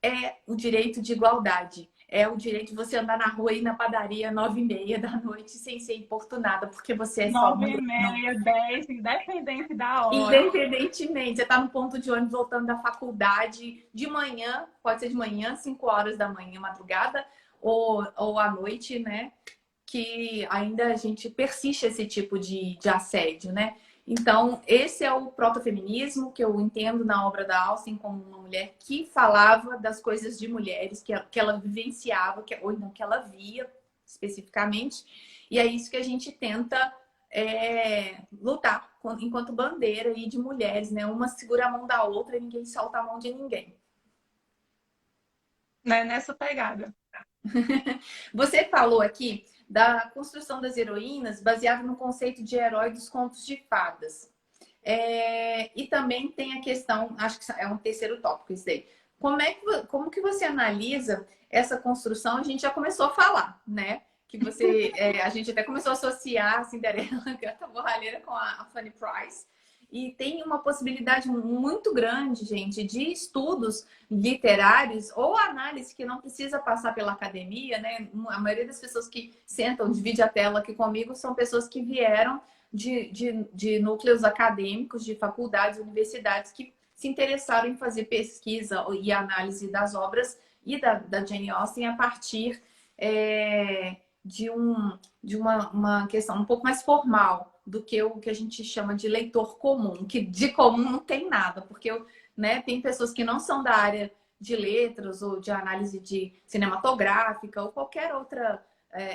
[SPEAKER 1] é o direito de igualdade. É o direito de você andar na rua e ir na padaria 9h30 da noite sem ser importunada, porque você é só mulher.
[SPEAKER 2] 9h30, 10, independente da hora.
[SPEAKER 1] Independentemente, você está no ponto de ônibus voltando da faculdade de manhã, pode ser de manhã, 5 horas da manhã, madrugada, ou à noite, né? Que ainda a gente persiste esse tipo de assédio, né? Então, esse é o protofeminismo que eu entendo na obra da Austen como uma mulher que falava das coisas de mulheres, que ela vivenciava, ou não, que ela via especificamente. E é isso que a gente tenta lutar enquanto bandeira aí de mulheres, né? Uma segura a mão da outra e ninguém solta a mão de ninguém.
[SPEAKER 2] Né? Nessa pegada.
[SPEAKER 1] Você falou aqui da construção das heroínas baseada no conceito de herói dos contos de fadas. E também tem a questão, acho que é um terceiro tópico isso daí. Como que você analisa essa construção? A gente já começou a falar, né? Que a gente até começou a associar a Cinderela, a Gata Borralheira, com a Fanny Price. E tem uma possibilidade muito grande, gente, de estudos literários ou análise que não precisa passar pela academia, né? A maioria das pessoas que sentam, divide a tela aqui comigo, são pessoas que vieram de núcleos acadêmicos, de faculdades, universidades, que se interessaram em fazer pesquisa e análise das obras e da Jane Austen a partir de uma questão um pouco mais formal do que o que a gente chama de leitor comum, que de comum não tem nada, porque tem pessoas que não são da área de letras ou de análise de cinematográfica ou qualquer outra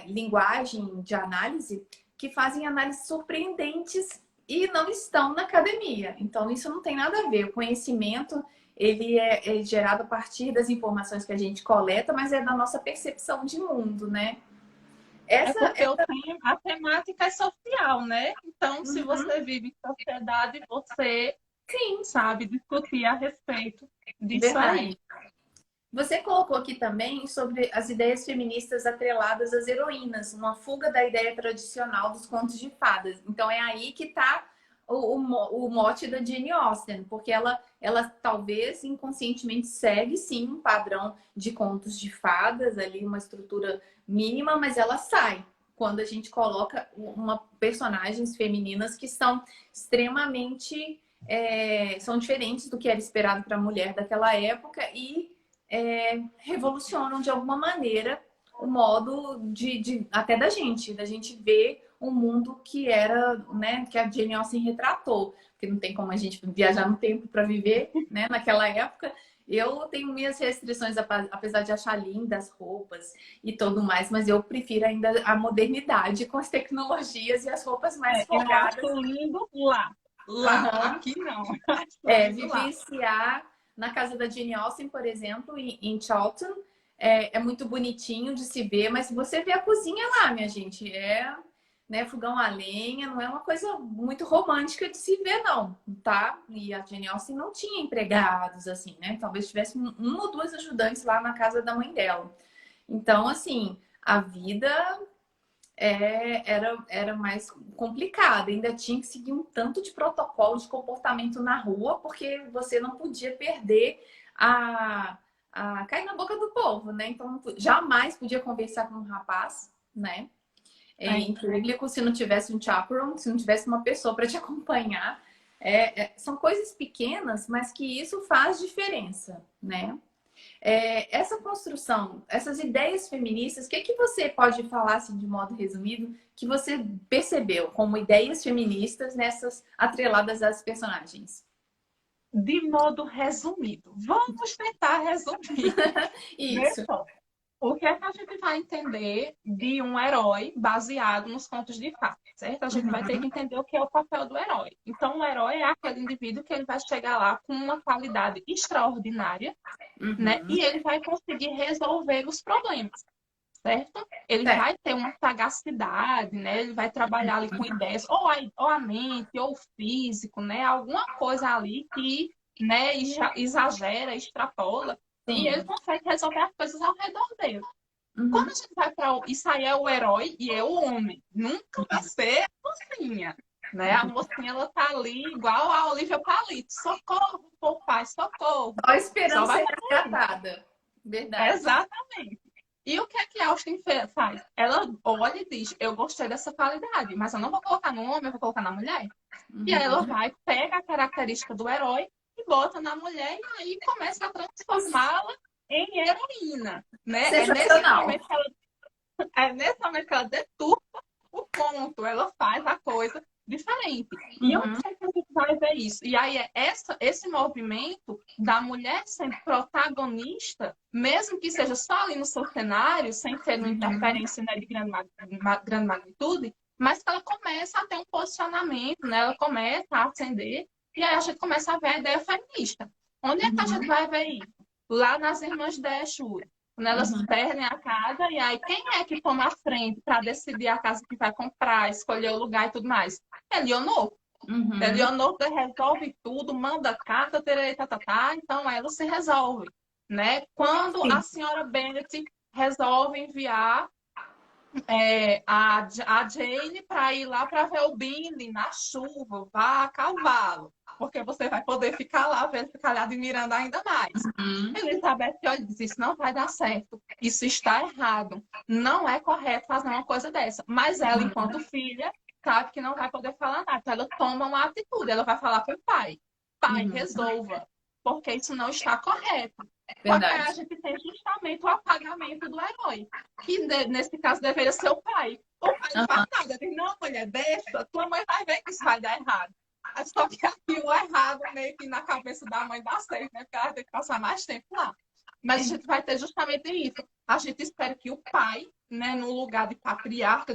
[SPEAKER 1] linguagem de análise que fazem análises surpreendentes e não estão na academia. Então, isso não tem nada a ver. O conhecimento, ele é gerado a partir das informações que a gente coleta, mas é da nossa percepção de mundo, né?
[SPEAKER 2] Porque a temática é social, né? Então, se você vive em sociedade, você sabe discutir a respeito disso aí.
[SPEAKER 1] Você colocou aqui também sobre as ideias feministas atreladas às heroínas, uma fuga da ideia tradicional dos contos de fadas. Então é aí que está o mote da Jane Austen, porque ela talvez inconscientemente segue sim um padrão de contos de fadas, ali uma estrutura mínima, mas ela sai quando a gente coloca personagens femininas que são extremamente são diferentes do que era esperado para a mulher daquela época e revolucionam de alguma maneira o modo até da gente ver um mundo que era, né, que a Jane Austen retratou, porque não tem como a gente viajar no tempo para viver, né, naquela época. Eu tenho minhas restrições, apesar de achar lindas as roupas e tudo mais, mas eu prefiro ainda a modernidade com as tecnologias e as roupas mais folgadas.
[SPEAKER 2] Eu acho lindo lá. Aqui não.
[SPEAKER 1] Vivenciar na casa da Jane Austen, por exemplo, em Chawton, é muito bonitinho de se ver, mas você vê a cozinha lá, minha gente, fogão a lenha, não é uma coisa muito romântica de se ver, não, tá? E a Jane Austen não tinha empregados, assim, né? Talvez tivesse um ou duas ajudantes lá na casa da mãe dela. Então, assim, a vida era mais complicada. Ainda tinha que seguir um tanto de protocolo de comportamento na rua, porque você não podia perder a cair na boca do povo, né? Então, jamais podia conversar com um rapaz, né? em público se não tivesse um chaperone, se não tivesse uma pessoa para te acompanhar. São coisas pequenas, mas que isso faz diferença, né? Essa construção, essas ideias feministas, o que que você pode falar, assim, de modo resumido, que você percebeu como ideias feministas nessas atreladas às personagens?
[SPEAKER 2] De modo resumido, vamos tentar resumir. Vê
[SPEAKER 1] Isso.
[SPEAKER 2] só. O que é que a gente vai entender de um herói baseado nos contos de fadas, certo? A gente vai ter que entender o que é o papel do herói. Então, o herói é aquele indivíduo que ele vai chegar lá com uma qualidade extraordinária, né? E ele vai conseguir resolver os problemas, certo? Ele vai ter uma sagacidade, né? Ele vai trabalhar ali com ideias, ou a mente, ou o físico, né? Alguma coisa ali que, né, exagera, extrapola.
[SPEAKER 1] Sim.
[SPEAKER 2] E ele consegue resolver as coisas ao redor dele. Quando a gente vai para isso aí é o herói e é o homem. Nunca vai ser a mocinha, né? A mocinha, ela tá ali igual a Olivia Palito. Socorro, por pai, socorro.
[SPEAKER 1] Só esperando
[SPEAKER 2] Só vai
[SPEAKER 1] ser resgatada. Verdade.
[SPEAKER 2] Exatamente. E o que é que a Austin faz? Ela olha e diz, eu gostei dessa qualidade, mas eu não vou colocar no homem, eu vou colocar na mulher. E aí ela vai, pega a característica do herói e bota na mulher e aí começa a transformá-la em heroína, né?
[SPEAKER 1] Sensacional.
[SPEAKER 2] É nesse momento que ela deturpa o ponto, ela faz a coisa diferente. E onde é que a gente vai ver isso? E aí é esse movimento da mulher sendo protagonista, mesmo que seja só ali no seu cenário, sem ter uma interferência, né, de grande magnitude, mas que ela começa a ter um posicionamento, né? Ela começa a ascender, e aí a gente começa a ver a ideia feminista. Onde é que a gente vai ver isso? Lá nas Irmãs Dashwood. Quando elas perdem a casa, e aí quem é que toma a frente para decidir a casa que vai comprar, escolher o lugar e tudo mais? É Leonor. Leonor resolve tudo, manda carta, então ela se resolve, né? Quando a senhora Bennet resolve enviar a Jane para ir lá para ver o Bingley na chuva, vá a cavalo, porque você vai poder ficar lá, vendo, ficar lá admirando ainda mais. Elizabeth olha e diz, isso não vai dar certo, isso está errado, não é correto fazer uma coisa dessa. Mas ela, enquanto filha, sabe que não vai poder falar nada, então ela toma uma atitude, ela vai falar para o pai, resolva, porque isso não está correto. Porque a gente tem justamente o apagamento do herói, que nesse caso deveria ser o pai. O pai não faz nada, diz, não, mulher, deixa, tua mãe vai ver que isso vai dar errado. Só que aqui o errado meio que na cabeça da mãe dá certo, né? Porque ela tem que passar mais tempo lá. Mas a gente vai ter justamente isso. A gente espera que o pai, né, no lugar de patriarca,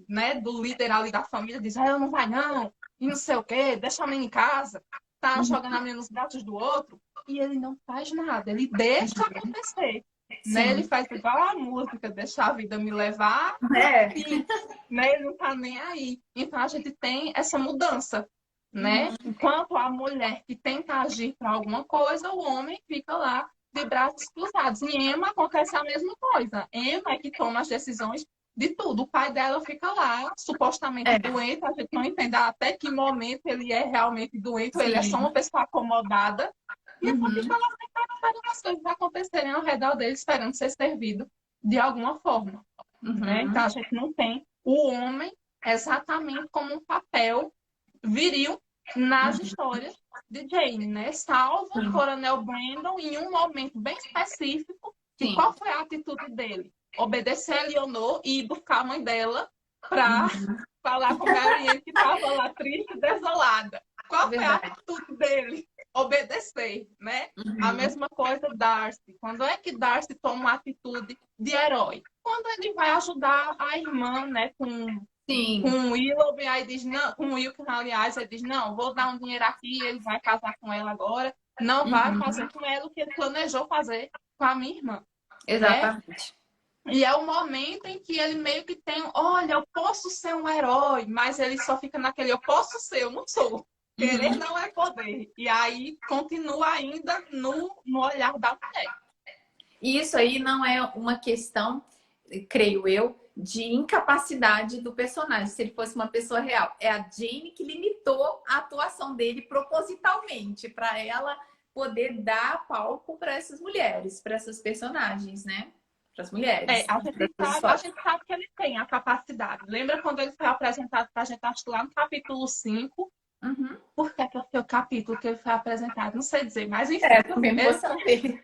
[SPEAKER 2] né, do líder ali da família, diz, ela não vai não, e não sei o quê, deixa a menina em casa, tá jogando a menina nos braços do outro. E ele não faz nada, ele deixa acontecer. Né? Ele faz igual a música, deixar a vida me levar, e, né? Ele não tá nem aí. Então a gente tem essa mudança, né? Enquanto a mulher que tenta agir para alguma coisa, o homem fica lá de braços cruzados. Em Emma acontece a mesma coisa. Emma é que toma as decisões de tudo. O pai dela fica lá, supostamente doente, a gente não entende até que momento ele é realmente doente, ou ele é só uma pessoa acomodada. E é porque ela está esperando as coisas acontecerem ao redor dele, esperando ser servido de alguma forma. Né? Então a gente não tem o homem exatamente como um papel viril nas histórias de Jane, né? Salvo o Coronel Brandon em um momento bem específico. E qual foi a atitude dele? Obedecer a Leonor e ir buscar a mãe dela para falar com a Marianne, que estava lá triste e desolada. Qual foi a atitude dele? Obedecer, né? A mesma coisa Darcy. Quando é que Darcy toma uma atitude de herói? Quando ele vai ajudar a irmã, né, com o Willoughby, aí diz, não, com o Will, aliás, ele diz, não, vou dar um dinheiro aqui, ele vai casar com ela agora, não vai fazer com ela o que ele planejou fazer com a minha irmã.
[SPEAKER 1] Exatamente.
[SPEAKER 2] Né? E é o momento em que ele meio que tem, olha, eu posso ser um herói, mas ele só fica naquele, eu posso ser, eu não sou. Querer não é poder. E aí continua ainda no olhar da mulher.
[SPEAKER 1] E isso aí não é uma questão, creio eu, de incapacidade do personagem, se ele fosse uma pessoa real. É a Jane que limitou a atuação dele propositalmente, para ela poder dar palco para essas mulheres, para essas personagens, né? as mulheres.
[SPEAKER 2] A gente sabe que ele tem a capacidade. Lembra quando ele foi apresentado para a gente, acho que lá no capítulo 5?
[SPEAKER 1] Uhum.
[SPEAKER 2] Por que foi o capítulo que ele foi apresentado? Não sei dizer, mas enfim.
[SPEAKER 1] Também vou saber.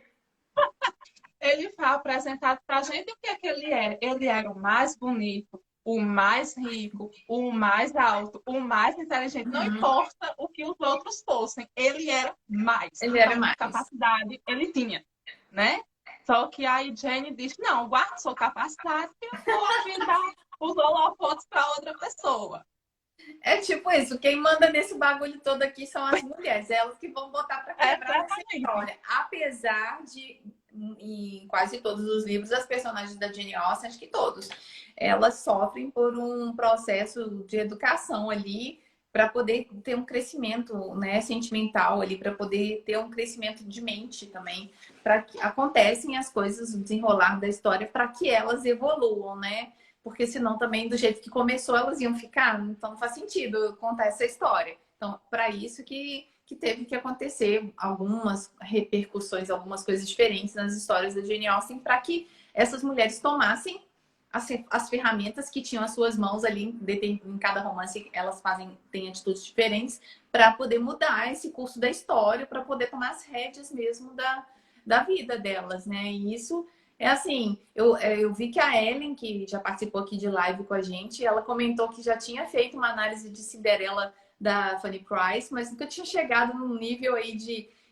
[SPEAKER 2] Ele foi apresentado para a gente, o que é que ele era? Ele era o mais bonito, o mais rico, o mais alto, o mais inteligente. Não importa o que os outros fossem, ele era mais.
[SPEAKER 1] Ele era
[SPEAKER 2] então,
[SPEAKER 1] mais.
[SPEAKER 2] capacidade ele tinha, né? Só que aí Jenny disse, não, guarda sua capacidade que eu vou aqui dar os holofotes para outra pessoa.
[SPEAKER 1] É tipo isso, quem manda nesse bagulho todo aqui são as mulheres, elas que vão botar para quebrar essa história. Apesar de, em quase todos os livros, as personagens da Jane Austen, acho que todos, elas sofrem por um processo de educação ali para poder ter um crescimento, né, sentimental ali, para poder ter um crescimento de mente também, para que acontecem as coisas, o desenrolar da história, para que elas evoluam, né? Porque senão também, do jeito que começou, elas iam ficar. Então, não faz sentido eu contar essa história. Então, para isso que teve que acontecer algumas repercussões, algumas coisas diferentes nas histórias da Jane Austen, para que essas mulheres tomassem as ferramentas que tinham às suas mãos ali, em cada romance, elas têm atitudes diferentes, para poder mudar esse curso da história, para poder tomar as rédeas mesmo da vida delas, né? E isso é assim, eu vi que a Ellen, que já participou aqui de live com a gente, ela comentou que já tinha feito uma análise de Cinderela da Fanny Price, mas nunca tinha chegado num nível aí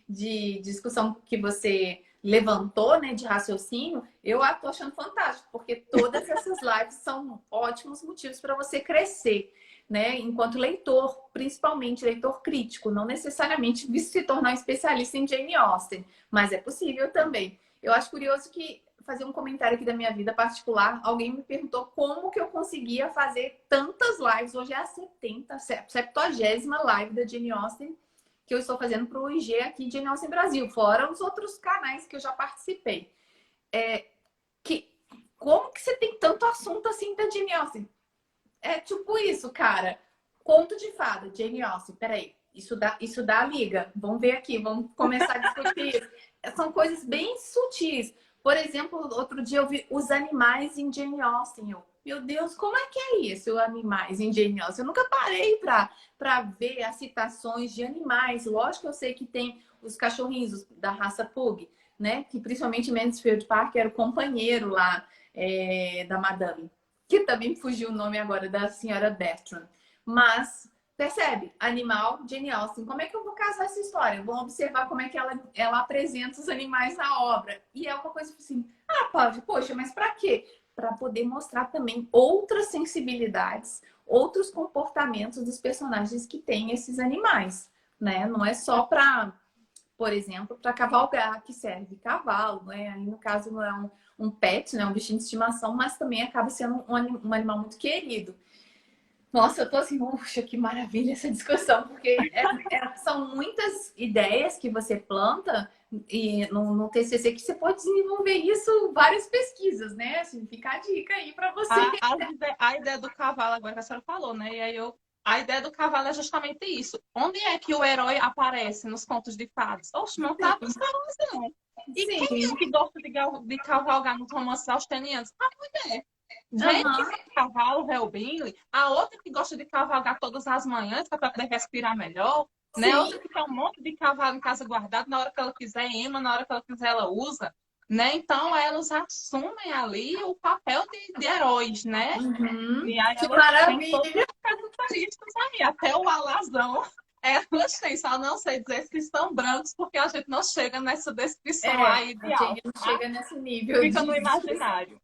[SPEAKER 1] de discussão que você levantou, né, de raciocínio. Eu tô achando fantástico, porque todas essas lives são ótimos motivos para você crescer, né, enquanto leitor, principalmente leitor crítico, não necessariamente se tornar um especialista em Jane Austen, mas é possível também. Eu acho curioso que fazer um comentário aqui da minha vida particular. Alguém me perguntou como que eu conseguia fazer tantas lives. Hoje é a 70ª live da Jane Austen que eu estou fazendo para o IG aqui de Jane Austen Brasil, fora os outros canais que eu já participei. Como que você tem tanto assunto assim da Jane Austen? É tipo isso, cara. Conto de fada, Jane Austen. Peraí, isso dá liga. Vamos ver aqui, vamos começar a discutir isso. São coisas bem sutis. Por exemplo, outro dia eu vi os animais em Jane Austen. Meu Deus, como é que é isso, animais em Jane Austen? Eu nunca parei para ver as citações de animais. Lógico que eu sei que tem os cachorrinhos da raça Pug, né? Que principalmente Mansfield Park era o companheiro lá da Madame. Que também fugiu o nome agora da senhora Bertram. Mas, percebe? Animal, Jane Austen. Como é que eu vou casar essa história? Vamos observar como é que ela apresenta os animais na obra. E é uma coisa assim, Cláudia, poxa, mas para quê? Para poder mostrar também outras sensibilidades, outros comportamentos dos personagens que têm esses animais, né? Não é só para, por exemplo, para cavalgar que serve cavalo, né? Aí no caso não é um pet, né? Um bichinho de estimação, mas também acaba sendo um animal muito querido. Nossa, eu tô assim, puxa, que maravilha essa discussão, porque são muitas ideias que você planta e no TCC que você pode desenvolver isso, várias pesquisas, né? Assim, fica a dica aí para você.
[SPEAKER 2] A ideia do cavalo, agora que a senhora falou, né? E aí a ideia do cavalo é justamente isso. Onde é que o herói aparece nos contos de fadas? Oxe, não tá nos cavalos, não. E
[SPEAKER 1] Sim.
[SPEAKER 2] quem é que gosta de cavalgar nos romances austenianos? A mulher. Gente que tem cavalo, Hel Bingley. A outra que gosta de cavalgar todas as manhãs para poder respirar melhor. Né? Outra que tem um monte de cavalo em casa guardado. Na hora que ela quiser, ema. Na hora que ela quiser, ela usa. Né? Então, elas assumem ali o papel de heróis, né? E aí
[SPEAKER 1] Que
[SPEAKER 2] elas têm todas
[SPEAKER 1] maravilha!
[SPEAKER 2] as características aí. Até o alazão. Elas têm, só não sei dizer se estão brancos, porque a gente não chega nessa descrição aí de
[SPEAKER 1] A
[SPEAKER 2] alto,
[SPEAKER 1] gente não
[SPEAKER 2] tá?
[SPEAKER 1] chega nesse nível.
[SPEAKER 2] Fica no imaginário.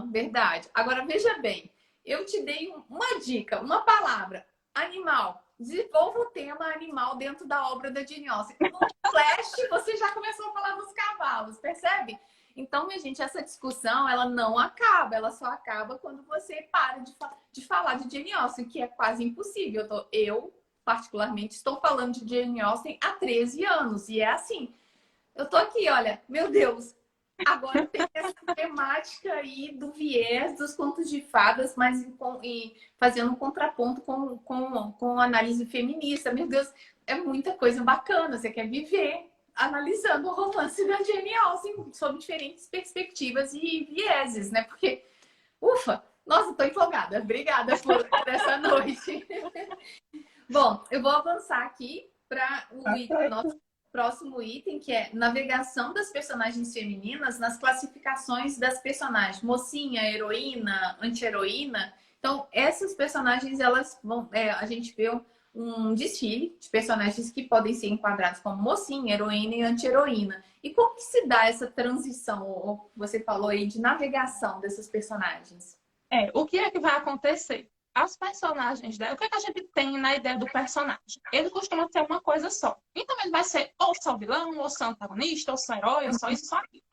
[SPEAKER 1] Verdade. Agora, veja bem, eu te dei uma dica, uma palavra, animal. Desenvolva o tema animal dentro da obra da Jane Austen. No flash, você já começou a falar dos cavalos, percebe? Então, minha gente, essa discussão, ela não acaba. Ela só acaba quando você para de falar de Jane Austen, que é quase impossível. Eu particularmente, estou falando de Jane Austen há 13 anos. E é assim, eu tô aqui, olha, meu Deus, agora tem essa temática aí do viés dos contos de fadas, mas fazendo um contraponto com análise feminista. Meu Deus, é muita coisa bacana. Você quer viver analisando o romance da Jane Austen sob diferentes perspectivas e vieses, né? Porque, ufa, nossa, tô empolgada. Obrigada por essa noite. Bom, eu vou avançar aqui para o
[SPEAKER 2] Tá
[SPEAKER 1] nosso
[SPEAKER 2] certo.
[SPEAKER 1] próximo item, que é navegação das personagens femininas nas classificações das personagens, mocinha, heroína, anti-heroína. Então, essas personagens, elas vão, a gente vê um desfile de personagens que podem ser enquadrados como mocinha, heroína e anti-heroína. E como que se dá essa transição, ou você falou aí, de navegação dessas personagens?
[SPEAKER 2] O que é que vai acontecer? As personagens dela, o que é que a gente tem na ideia do personagem? Ele costuma ser uma coisa só. Então ele vai ser ou só vilão, ou só antagonista, ou só herói, ou só isso, só aquilo.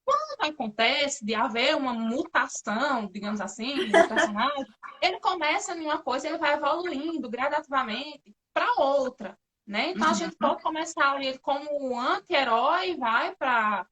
[SPEAKER 2] Quando acontece de haver uma mutação, digamos assim, no personagem, ele começa em uma coisa e ele vai evoluindo gradativamente para outra, né? Então a gente pode começar ali como anti-herói e vai para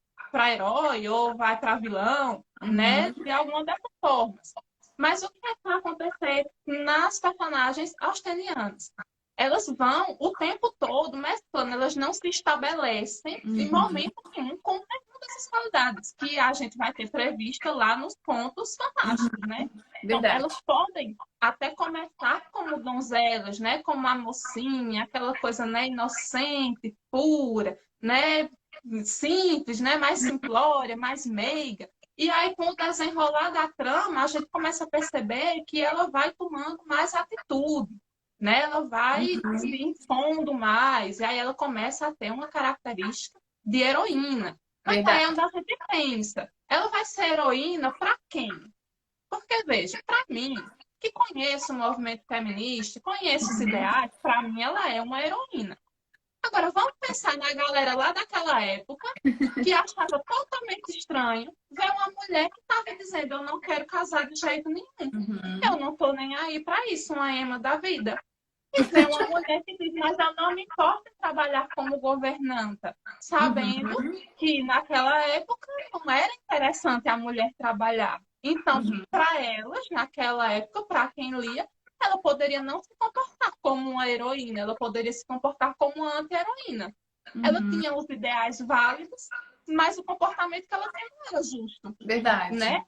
[SPEAKER 2] herói ou vai para vilão, né? De alguma dessas formas. Mas o que é que vai acontecer nas personagens austenianas? Elas vão o tempo todo mesclando, elas não se estabelecem em momento nenhum com nenhuma dessas qualidades que a gente vai ter prevista lá nos contos fantásticos, né? Então,
[SPEAKER 1] Verdade.
[SPEAKER 2] elas podem até começar como donzelas, né? Como a mocinha, aquela coisa, né? Inocente, pura, né? Simples, né? Mais simplória, mais meiga. E aí, com o desenrolar da trama, a gente começa a perceber que ela vai tomando mais atitude, né? Ela vai se impondo mais, e aí ela começa a ter uma característica de heroína. Mas aí é
[SPEAKER 1] Verdade.
[SPEAKER 2] onde a gente pensa, ela vai ser heroína para quem? Porque, veja, para mim, que conheço o movimento feminista, conheço os ideais, para mim ela é uma heroína. Agora, vamos pensar na galera lá daquela época que achava totalmente estranho ver uma mulher que estava dizendo eu não quero casar de jeito nenhum. Eu não estou nem aí para isso, uma ema da vida. E ver uma mulher que diz, mas eu não me importo em trabalhar como governanta, sabendo que naquela época não era interessante a mulher trabalhar. Então, para elas, naquela época, para quem lia, ela poderia não se comportar como uma heroína, ela poderia se comportar como uma anti-heroína. Ela tinha os ideais válidos, mas o comportamento que ela tinha não era justo,
[SPEAKER 1] Verdade.
[SPEAKER 2] né?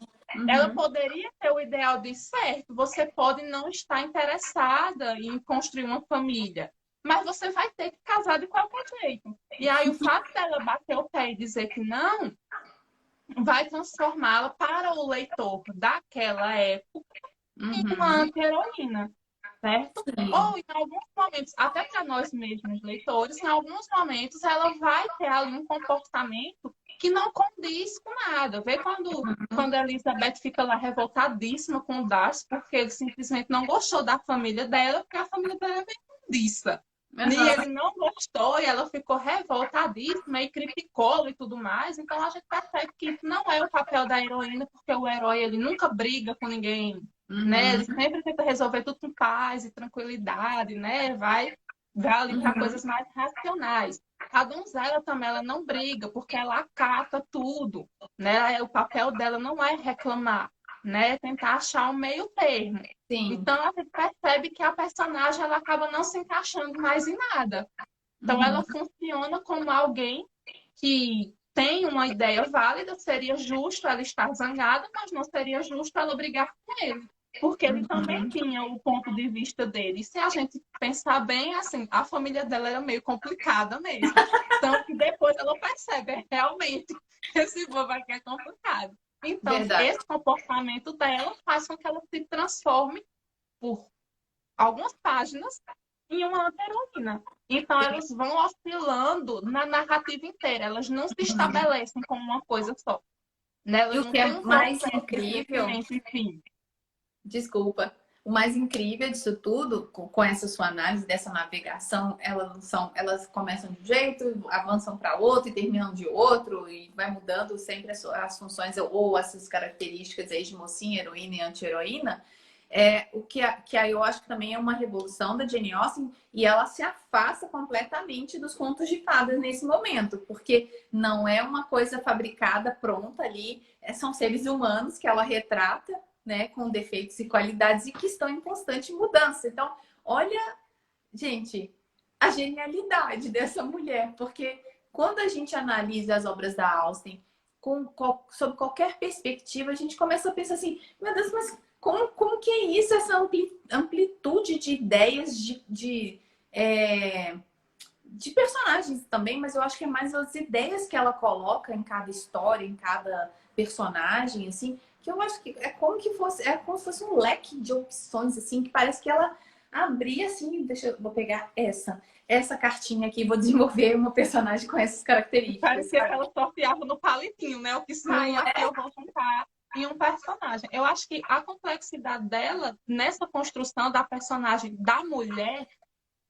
[SPEAKER 2] Ela poderia ter o ideal de certo, você pode não estar interessada em construir uma família, mas você vai ter que casar de qualquer jeito. E aí o fato dela bater o pé e dizer que não, vai transformá-la para o leitor daquela época em uma anti-heroína, certo?
[SPEAKER 1] Sim.
[SPEAKER 2] Ou em alguns momentos, até para nós mesmos leitores, em alguns momentos ela vai ter ali um comportamento que não condiz com nada. Vê quando a Elizabeth fica lá revoltadíssima com o Darcy, porque ele simplesmente não gostou da família dela, porque a família dela é bem mundiça. E ele não gostou e ela ficou revoltadíssima e criticou e tudo mais. Então a gente percebe que não é o papel da heroína, porque o herói ele nunca briga com ninguém, né? Ele sempre tenta resolver tudo com paz e tranquilidade, né? Vai ali para coisas mais racionais. A donzela também ela não briga, porque ela acata tudo, né? O papel dela não é reclamar, né? É tentar achar um meio termo.
[SPEAKER 1] Sim.
[SPEAKER 2] Então a gente percebe que a personagem ela acaba não se encaixando mais em nada. Então ela funciona como alguém que tem uma ideia válida, seria justo ela estar zangada, mas não seria justo ela brigar com ele. Porque ele também tinha o ponto de vista dele. E se a gente pensar bem, assim, a família dela era meio complicada mesmo. Então, que depois ela percebe, realmente, esse povo aqui é complicado. Então,
[SPEAKER 1] Verdade.
[SPEAKER 2] esse comportamento dela faz com que ela se transforme por algumas páginas em uma heroína. Então, elas vão oscilando na narrativa inteira. Elas não se estabelecem como uma coisa só. Né?
[SPEAKER 1] E
[SPEAKER 2] Elas
[SPEAKER 1] o
[SPEAKER 2] não
[SPEAKER 1] que é
[SPEAKER 2] têm um
[SPEAKER 1] mais
[SPEAKER 2] processo de
[SPEAKER 1] incrível,
[SPEAKER 2] crescimento e fim.
[SPEAKER 1] desculpa, o mais incrível disso tudo, com essa sua análise dessa navegação, elas começam de um jeito, avançam para outro e terminam de outro, e vai mudando sempre as funções ou essas características aí de mocinha, heroína e anti-heroína. Que aí eu acho que também é uma revolução da Jane Austen e ela se afasta completamente dos contos de fadas nesse momento, porque não é uma coisa fabricada, pronta ali, são seres humanos que ela retrata, né, com defeitos e qualidades e que estão em constante mudança. Então, olha, gente, a genialidade dessa mulher, porque quando a gente analisa as obras da Austen sob qualquer perspectiva, a gente começa a pensar assim, meu Deus, mas como que é isso? Essa amplitude de ideias, de personagens também, mas eu acho que é mais as ideias que ela coloca em cada história, em cada personagem, assim, que eu acho que é como se fosse um leque de opções, assim, que parece que ela abria assim, vou pegar essa cartinha aqui, vou desenvolver uma personagem com essas características,
[SPEAKER 2] Parecia que
[SPEAKER 1] sabe?
[SPEAKER 2] ela sorteava no palitinho, né? O que sair
[SPEAKER 1] Não
[SPEAKER 2] aqui
[SPEAKER 1] é?
[SPEAKER 2] eu vou juntar em um personagem. Eu acho que a complexidade dela, nessa construção da personagem da mulher,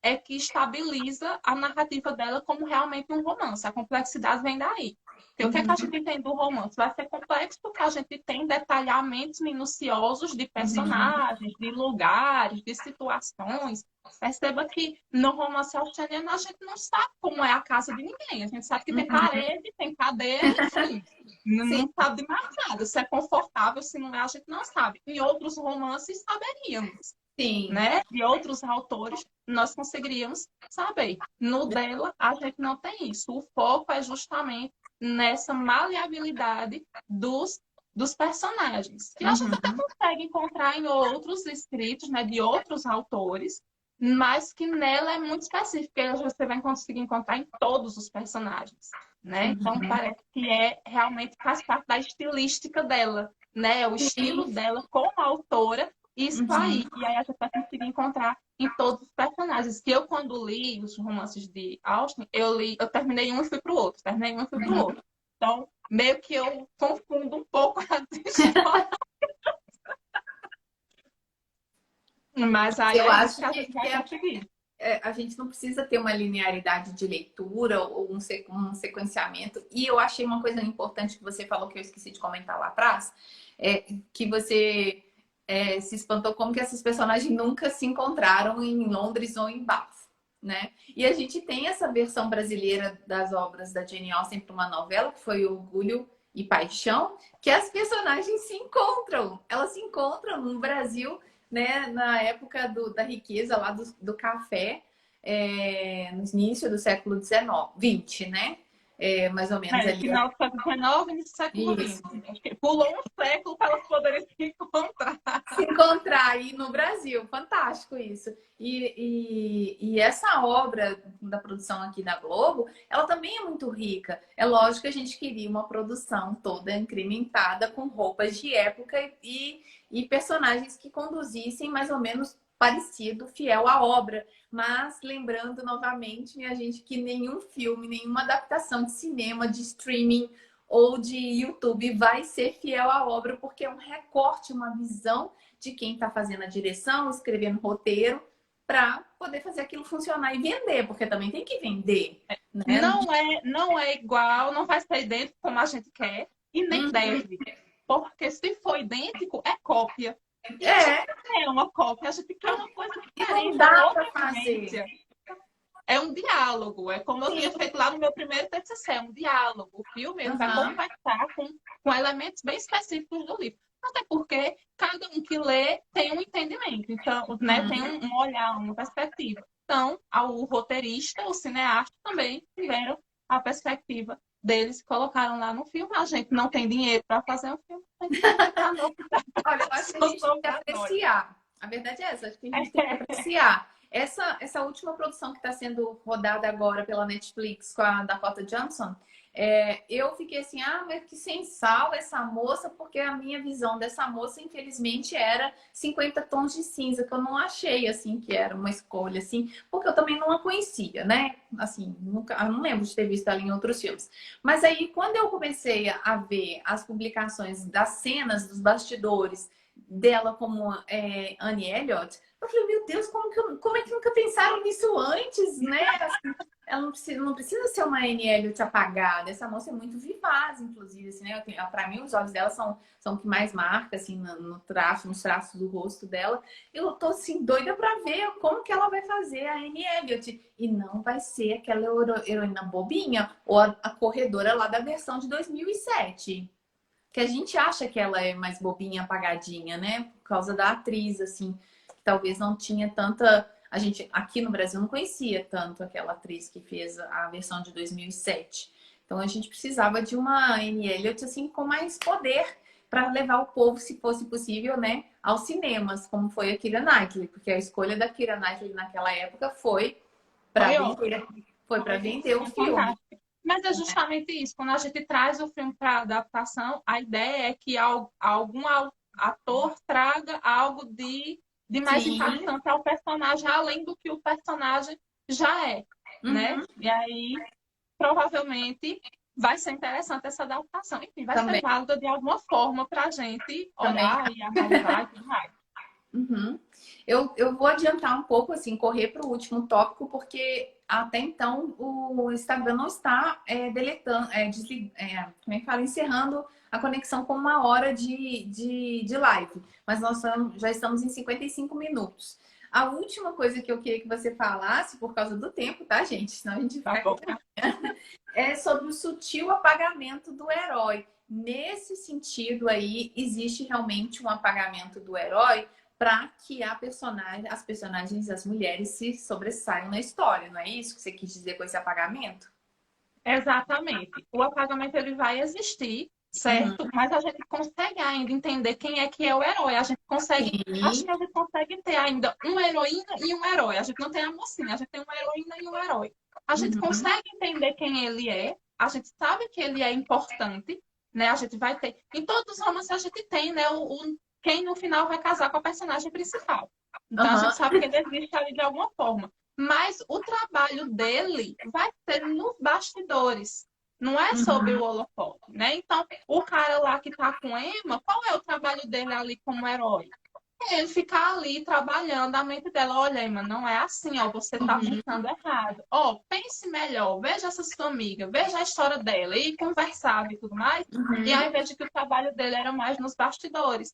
[SPEAKER 2] é que estabiliza a narrativa dela como realmente um romance. A complexidade vem daí. Porque o que é que a gente tem do romance? Vai ser complexo porque a gente tem detalhamentos minuciosos de personagens, de lugares, de situações. Perceba que no romance australiano a gente não sabe como é a casa de ninguém. A gente sabe que tem parede, tem cadeira, enfim.
[SPEAKER 1] Sim,
[SPEAKER 2] Não sabe de mais nada. Se é confortável, se não é, a gente não sabe. Em outros romances saberíamos,
[SPEAKER 1] sim.
[SPEAKER 2] né? De outros autores, nós conseguiríamos saber. No dela, a gente não tem isso. O foco é justamente nessa maleabilidade dos personagens, que a gente até
[SPEAKER 1] Uhum.
[SPEAKER 2] consegue encontrar em outros escritos, né, de outros autores, mas que nela é muito específica, e você vai conseguir encontrar em todos os personagens, né? Então parece que realmente faz parte da estilística dela, né? O estilo
[SPEAKER 1] Sim.
[SPEAKER 2] dela como autora, isso aí.
[SPEAKER 1] Uhum.
[SPEAKER 2] E aí a gente vai conseguir encontrar em todos os personagens. Que eu, quando li os romances de Austen, eu terminei um e fui pro outro, terminei um e fui pro
[SPEAKER 1] Uhum.
[SPEAKER 2] outro. Então, meio que eu confundo um pouco as histórias. Mas aí
[SPEAKER 1] Eu
[SPEAKER 2] é isso
[SPEAKER 1] acho
[SPEAKER 2] que a gente vai conseguir.
[SPEAKER 1] a gente não precisa ter uma linearidade de leitura ou um sequenciamento. E eu achei uma coisa importante que você falou que eu esqueci de comentar lá atrás, que você se espantou como que essas personagens nunca se encontraram em Londres ou em Bath, né? E a gente tem essa versão brasileira das obras da Jane Austen para uma novela, que foi Orgulho e Paixão, que as personagens se encontram. Elas se encontram no Brasil, né, na época da riqueza lá do café, no início do século XIX, XX, né? Mais ou menos ali.
[SPEAKER 2] Final do século XIX e início do século
[SPEAKER 1] Isso.
[SPEAKER 2] XX. Acho que pulou um século para elas poderem se encontrar.
[SPEAKER 1] Se encontrar aí no Brasil, fantástico isso. E essa obra da produção aqui da Globo, ela também é muito rica. É lógico que a gente queria uma produção toda incrementada com roupas de época e personagens que conduzissem mais ou menos parecido, fiel à obra. Mas lembrando novamente, minha gente, que nenhum filme, nenhuma adaptação de cinema, de streaming ou de YouTube vai ser fiel à obra, porque é um recorte, uma visão de quem está fazendo a direção, escrevendo roteiro, para poder fazer aquilo funcionar e vender, porque também tem que vender, né?
[SPEAKER 2] Não é igual, não vai ser idêntico como a gente quer e nem deve. Porque se for idêntico, é cópia. E a gente não quer uma cópia, a gente quer uma coisa
[SPEAKER 1] E não
[SPEAKER 2] diferente, é
[SPEAKER 1] dá para
[SPEAKER 2] outra
[SPEAKER 1] fazer.
[SPEAKER 2] vivência. É um diálogo, é como eu tinha feito lá no meu primeiro TCC, é um diálogo. O filme ele vai conversar com elementos bem específicos do livro. Até porque cada um que lê tem um entendimento, então, né, tem um olhar, uma perspectiva. Então, o roteirista, o cineasta também tiveram a perspectiva deles e colocaram lá no filme. A gente não tem dinheiro para fazer um filme, tem que botar no
[SPEAKER 1] Olha, eu acho que a gente tem que apreciar. A verdade é essa, acho que a gente tem que apreciar. Essa última produção que está sendo rodada agora pela Netflix com a Dakota Johnson, eu fiquei assim, mas que sem sal essa moça, porque a minha visão dessa moça, infelizmente, era 50 tons de cinza, que eu não achei, assim, que era uma escolha, assim, porque eu também não a conhecia, né? Assim, eu não lembro de ter visto ela em outros filmes. Mas aí, quando eu comecei a ver as publicações das cenas, dos bastidores, dela como Anne Elliot, eu falei, meu Deus, como é que nunca pensaram nisso antes, né? Assim, ela não precisa ser uma Anne Elliot apagada. Essa moça é muito vivaz, inclusive, assim, né? Pra mim, os olhos dela são o que mais marca, assim, nos traços do rosto dela. Eu tô, assim, doida pra ver como que ela vai fazer a Anne Elliot. E não vai ser aquela heroína bobinha ou a corredora lá da versão de 2007. Que a gente acha que ela é mais bobinha, apagadinha, né? Por causa da atriz, assim, que talvez não tinha tanta A gente aqui no Brasil não conhecia tanto aquela atriz que fez a versão de 2007. Então a gente precisava de uma Anne Elliot assim com mais poder para levar o povo, se fosse possível, né, aos cinemas, como foi a Keira Knightley, porque a escolha da Keira Knightley naquela época foi para vender o filme.
[SPEAKER 2] Mas é justamente isso. Quando a gente traz o filme para adaptação, a ideia é que algum ator traga algo de mais
[SPEAKER 1] Sim.
[SPEAKER 2] impactante ao personagem, além do que o personagem já é, né? E aí, provavelmente, vai ser interessante essa adaptação. Enfim, vai ser válida de alguma forma para a gente olhar e analisar e tudo mais.
[SPEAKER 1] Uhum. Eu vou adiantar um pouco, assim, correr para o último tópico, porque até então o Instagram não está deletando, como é que fala? Encerrando a conexão com 1 hora de live. Mas nós já estamos em 55 minutos. A última coisa que eu queria que você falasse, por causa do tempo, tá, gente? Senão a gente vai. É sobre o sutil apagamento do herói. Nesse sentido aí, existe realmente um apagamento do herói para que as personagens, as mulheres se sobressaiam na história, não é isso que você quis dizer com esse apagamento?
[SPEAKER 2] Exatamente. O apagamento ele vai existir, certo? Mas a gente consegue ainda entender quem é que é o herói. A gente consegue, acho que a gente consegue ter ainda uma heroína e um herói. A gente não tem a mocinha, a gente tem uma heroína e um herói. A gente consegue entender quem ele é, a gente sabe que ele é importante, né? A gente vai ter. Em todos os romances a gente tem, né? Quem no final vai casar com a personagem principal. Então a gente sabe que ele existe ali de alguma forma. Mas o trabalho dele vai ser nos bastidores. Não é sobre o holofote, né? Então, o cara lá que tá com Emma, qual é o trabalho dele ali como herói? Ele ficar ali trabalhando a mente dela. Olha, Emma, não é assim, ó. Você tá pensando errado. Ó, pense melhor. Veja essa sua amiga. Veja a história dela. E conversava e tudo mais. E ao invés de que o trabalho dele era mais nos bastidores.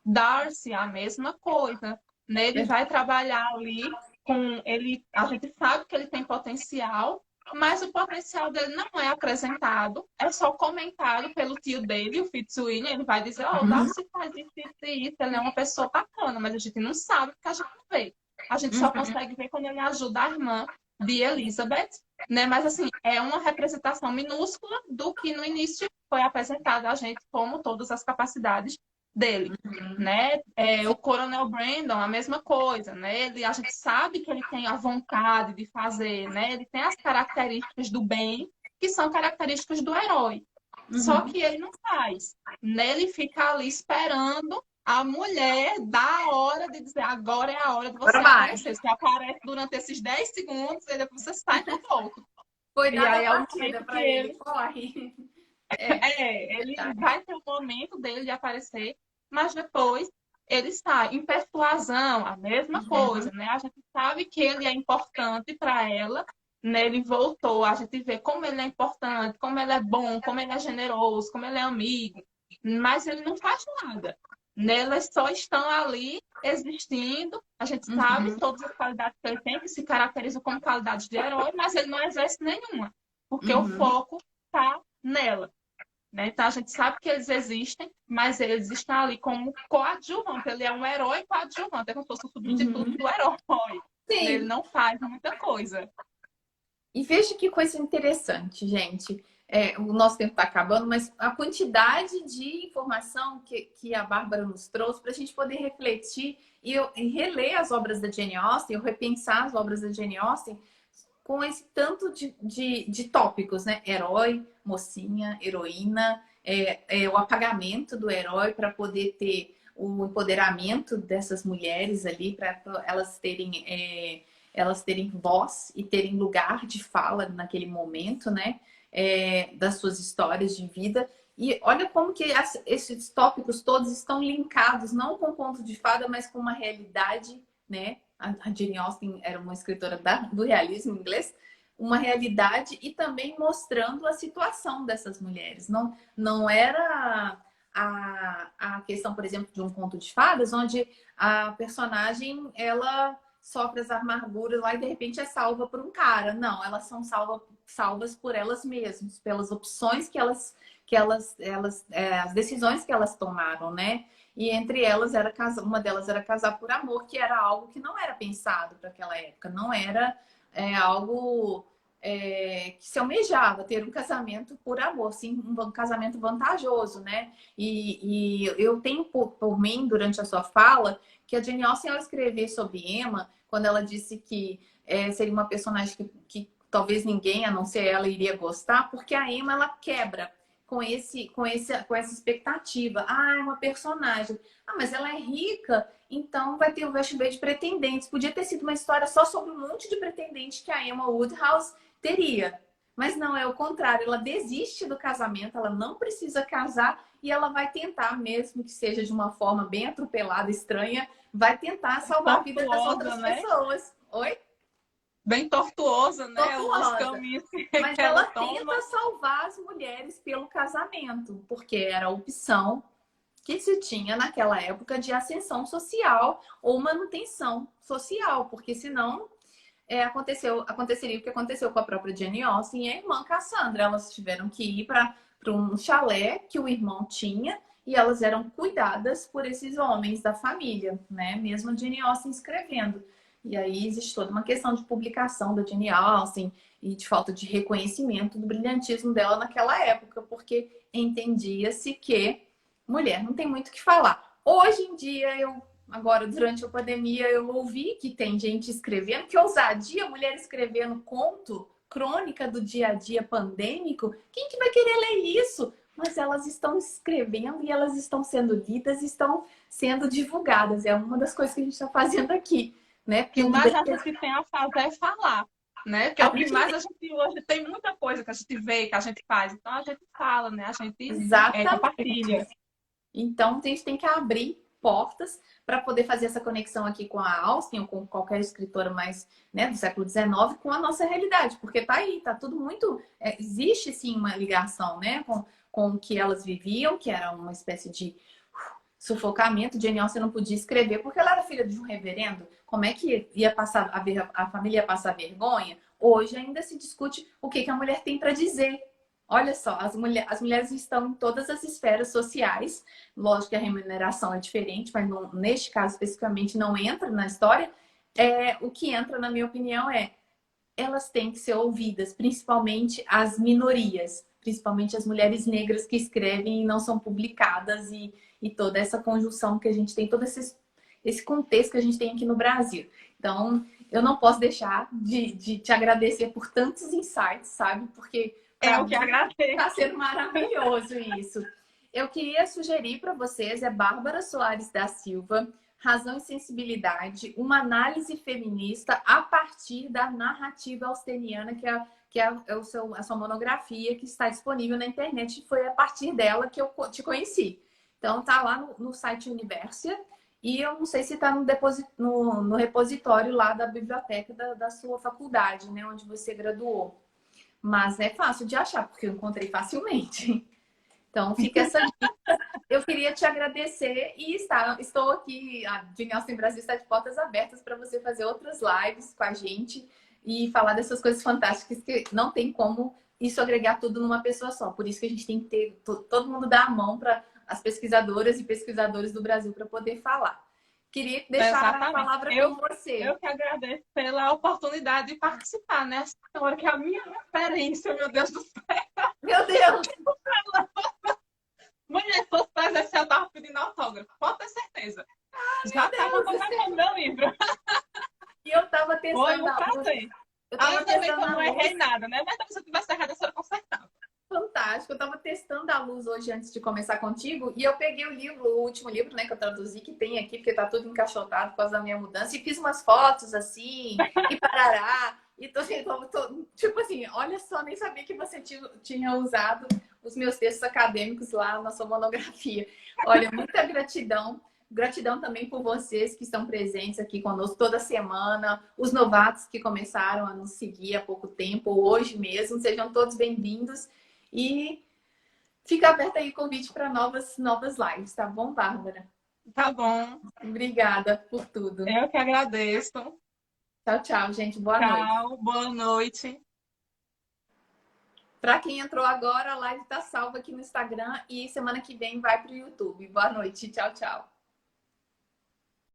[SPEAKER 2] Darcy, a mesma coisa. Né? Ele vai trabalhar ali com ele. A gente sabe que ele tem potencial, mas o potencial dele não é acrescentado, é só comentado pelo tio dele, o Fitzwilliam. Ele vai dizer: ó, o Darcy faz isso, isso e isso, ele é uma pessoa bacana, mas a gente não sabe porque a gente não vê. A gente só consegue ver quando ele ajuda a irmã de Elizabeth, né? Mas assim, é uma representação minúscula do que no início foi apresentado a gente como todas as capacidades dele, né? O Coronel Brandon, a mesma coisa, né? A gente sabe que ele tem a vontade de fazer, né? Ele tem as características do bem, que são características do herói. Só que ele não faz, né? Ele fica ali esperando a mulher dar a hora de dizer: agora é a hora de você aparecer. Você aparece durante esses 10 segundos e depois você sai de volta.
[SPEAKER 1] Foi
[SPEAKER 2] e aí
[SPEAKER 1] é o momento para ele, corre.
[SPEAKER 2] Ele vai ter o momento dele de aparecer, mas depois ele sai. Em Persuasão, a mesma coisa, né? A gente sabe que ele é importante para ela, né? Ele voltou, a gente vê como ele é importante, como ele é bom, como ele é generoso, como ele é amigo, mas ele não faz nada. Elas só estão ali existindo, a gente sabe todas as qualidades que ele tem, que se caracterizam como qualidades de herói, mas ele não exerce nenhuma, porque o foco está nela. Né? Então a gente sabe que eles existem, mas eles estão ali como coadjuvante. Ele é um herói coadjuvante, é como se fosse o substituto do herói.
[SPEAKER 1] Sim.
[SPEAKER 2] Ele não faz muita coisa.
[SPEAKER 1] E veja que coisa interessante, gente. O nosso tempo está acabando, mas a quantidade de informação que a Bárbara nos trouxe para a gente poder refletir e reler as obras da Jane Austen, ou repensar as obras da Jane Austen com esse tanto de tópicos, né? Herói, mocinha, heroína, o apagamento do herói para poder ter o empoderamento dessas mulheres ali, para elas terem voz e terem lugar de fala naquele momento, né? Das suas histórias de vida. E olha como que esses tópicos todos estão linkados, não com conto de fada, mas com uma realidade, né? A Jane Austen era uma escritora do realismo inglês, uma realidade e também mostrando a situação dessas mulheres. Não era a questão, por exemplo, de um conto de fadas, onde a personagem ela sofre as amarguras lá e de repente é salva por um cara. Não, elas são salvas por elas mesmas, pelas opções as decisões que elas tomaram, né? E entre elas, uma delas era casar por amor, que era algo que não era pensado para aquela época, não era algo que se almejava, ter um casamento por amor, sim, um casamento vantajoso, né? E eu tenho por mim, durante a sua fala, que a Jane Austen, ao escrever sobre Emma, quando ela disse que seria uma personagem que talvez ninguém, a não ser ela, iria gostar, porque a Emma, ela quebra com essa expectativa. Ah, é uma personagem. Ah, mas ela é rica, então vai ter o vestibular de pretendentes. Podia ter sido uma história só sobre um monte de pretendentes que a Emma Woodhouse teria. Mas não, é o contrário. Ela desiste do casamento, ela não precisa casar e ela vai tentar, mesmo que seja de uma forma bem atropelada, estranha, vai tentar salvar a vida das outras pessoas. Oi?
[SPEAKER 2] Bem tortuosa, né? Os
[SPEAKER 1] Tortuosa.
[SPEAKER 2] caminhos
[SPEAKER 1] Mas
[SPEAKER 2] que
[SPEAKER 1] ela
[SPEAKER 2] toma.
[SPEAKER 1] tenta salvar as mulheres pelo casamento, porque era a opção que se tinha naquela época de ascensão social ou manutenção social, porque senão aconteceria o que aconteceu com a própria Jane Austen e a irmã Cassandra. Elas tiveram que ir para um chalé que o irmão tinha e elas eram cuidadas por esses homens da família, né? Mesmo a Jane Austen escrevendo. E aí existe toda uma questão de publicação da Jane Austen e de falta de reconhecimento do brilhantismo dela naquela época, porque entendia-se que mulher não tem muito o que falar. Hoje em dia, agora, durante a pandemia, eu ouvi que tem gente escrevendo, que ousadia, mulher escrevendo conto, crônica do dia a dia pandêmico. Quem que vai querer ler isso? Mas elas estão escrevendo e elas estão sendo lidas, estão sendo divulgadas. É uma das coisas que a gente está fazendo aqui, né?
[SPEAKER 2] Porque o mais a gente tem a fazer é falar, né? Porque é o que mais a gente hoje tem muita coisa que a gente vê, que a gente faz. Então a gente fala, né? A gente compartilha.
[SPEAKER 1] Então a gente tem que abrir portas para poder fazer essa conexão aqui com a Austen ou com qualquer escritora mais, né, do século XIX com a nossa realidade, porque tá aí, tá tudo muito existe sim uma ligação, né, com o que elas viviam, que era uma espécie de sufocamento. Jane Austen não podia escrever porque ela era filha de um reverendo. Como é que ia passar a família ia passar vergonha? Hoje ainda se discute o que a mulher tem para dizer. Olha só, as mulheres estão em todas as esferas sociais. Lógico que a remuneração é diferente, mas neste caso especificamente não entra na história. O que entra, na minha opinião, elas têm que ser ouvidas, principalmente as minorias, principalmente as mulheres negras que escrevem e não são publicadas, e toda essa conjunção que a gente tem, todo esse contexto que a gente tem aqui no Brasil. Então, eu não posso deixar de te agradecer por tantos insights, sabe? Porque
[SPEAKER 2] eu que agradeço.
[SPEAKER 1] Está sendo maravilhoso isso. Eu queria sugerir para vocês, Bárbara Soares da Silva, Razão e Sensibilidade, uma análise feminista a partir da narrativa austeniana, que é a sua monografia, que está disponível na internet. Foi a partir dela que eu te conheci. Então, tá lá no site Universia, e eu não sei se está no repositório lá da biblioteca da sua faculdade, né, onde você graduou. Mas é fácil de achar, porque eu encontrei facilmente. Então, fica essa dica. Eu queria te agradecer e estou aqui, a Jane Austen Brasil está de portas abertas para você fazer outras lives com a gente e falar dessas coisas fantásticas que não tem como isso agregar tudo numa pessoa só. Por isso que a gente tem que ter todo mundo dar a mão para as pesquisadoras e pesquisadores do Brasil para poder falar. Queria deixar a palavra com você.
[SPEAKER 2] Eu que agradeço pela oportunidade de participar, né? Agora que é a minha referência, meu Deus do céu.
[SPEAKER 1] Meu Deus!
[SPEAKER 2] Mulher, se fosse presencial, eu tava pedindo autógrafo. Pode ter certeza. Já estava com o meu livro.
[SPEAKER 1] E eu tava testando.
[SPEAKER 2] Foi um prazer. Ainda bem que eu não errei nada, né? Mas se eu tivesse errado, eu seria consertava.
[SPEAKER 1] Fantástico. Eu estava testando a luz hoje antes de começar contigo e eu peguei o último livro, né, que eu traduzi, que tem aqui, porque tá tudo encaixotado por causa da minha mudança, e fiz umas fotos assim, e parará, e tipo assim, olha só, nem sabia que você tinha usado os meus textos acadêmicos lá na sua monografia. Olha, muita gratidão. Gratidão também por vocês que estão presentes aqui conosco toda semana, os novatos que começaram a nos seguir há pouco tempo, hoje mesmo, sejam todos bem-vindos. E fica aberto aí o convite para novas lives, tá bom, Bárbara?
[SPEAKER 2] Tá bom.
[SPEAKER 1] Obrigada por tudo.
[SPEAKER 2] Eu que agradeço.
[SPEAKER 1] Tchau, tchau, gente. Boa noite.
[SPEAKER 2] Tchau, boa noite.
[SPEAKER 1] Para quem entrou agora, a live tá salva aqui no Instagram e semana que vem vai pro YouTube. Boa noite. Tchau, tchau.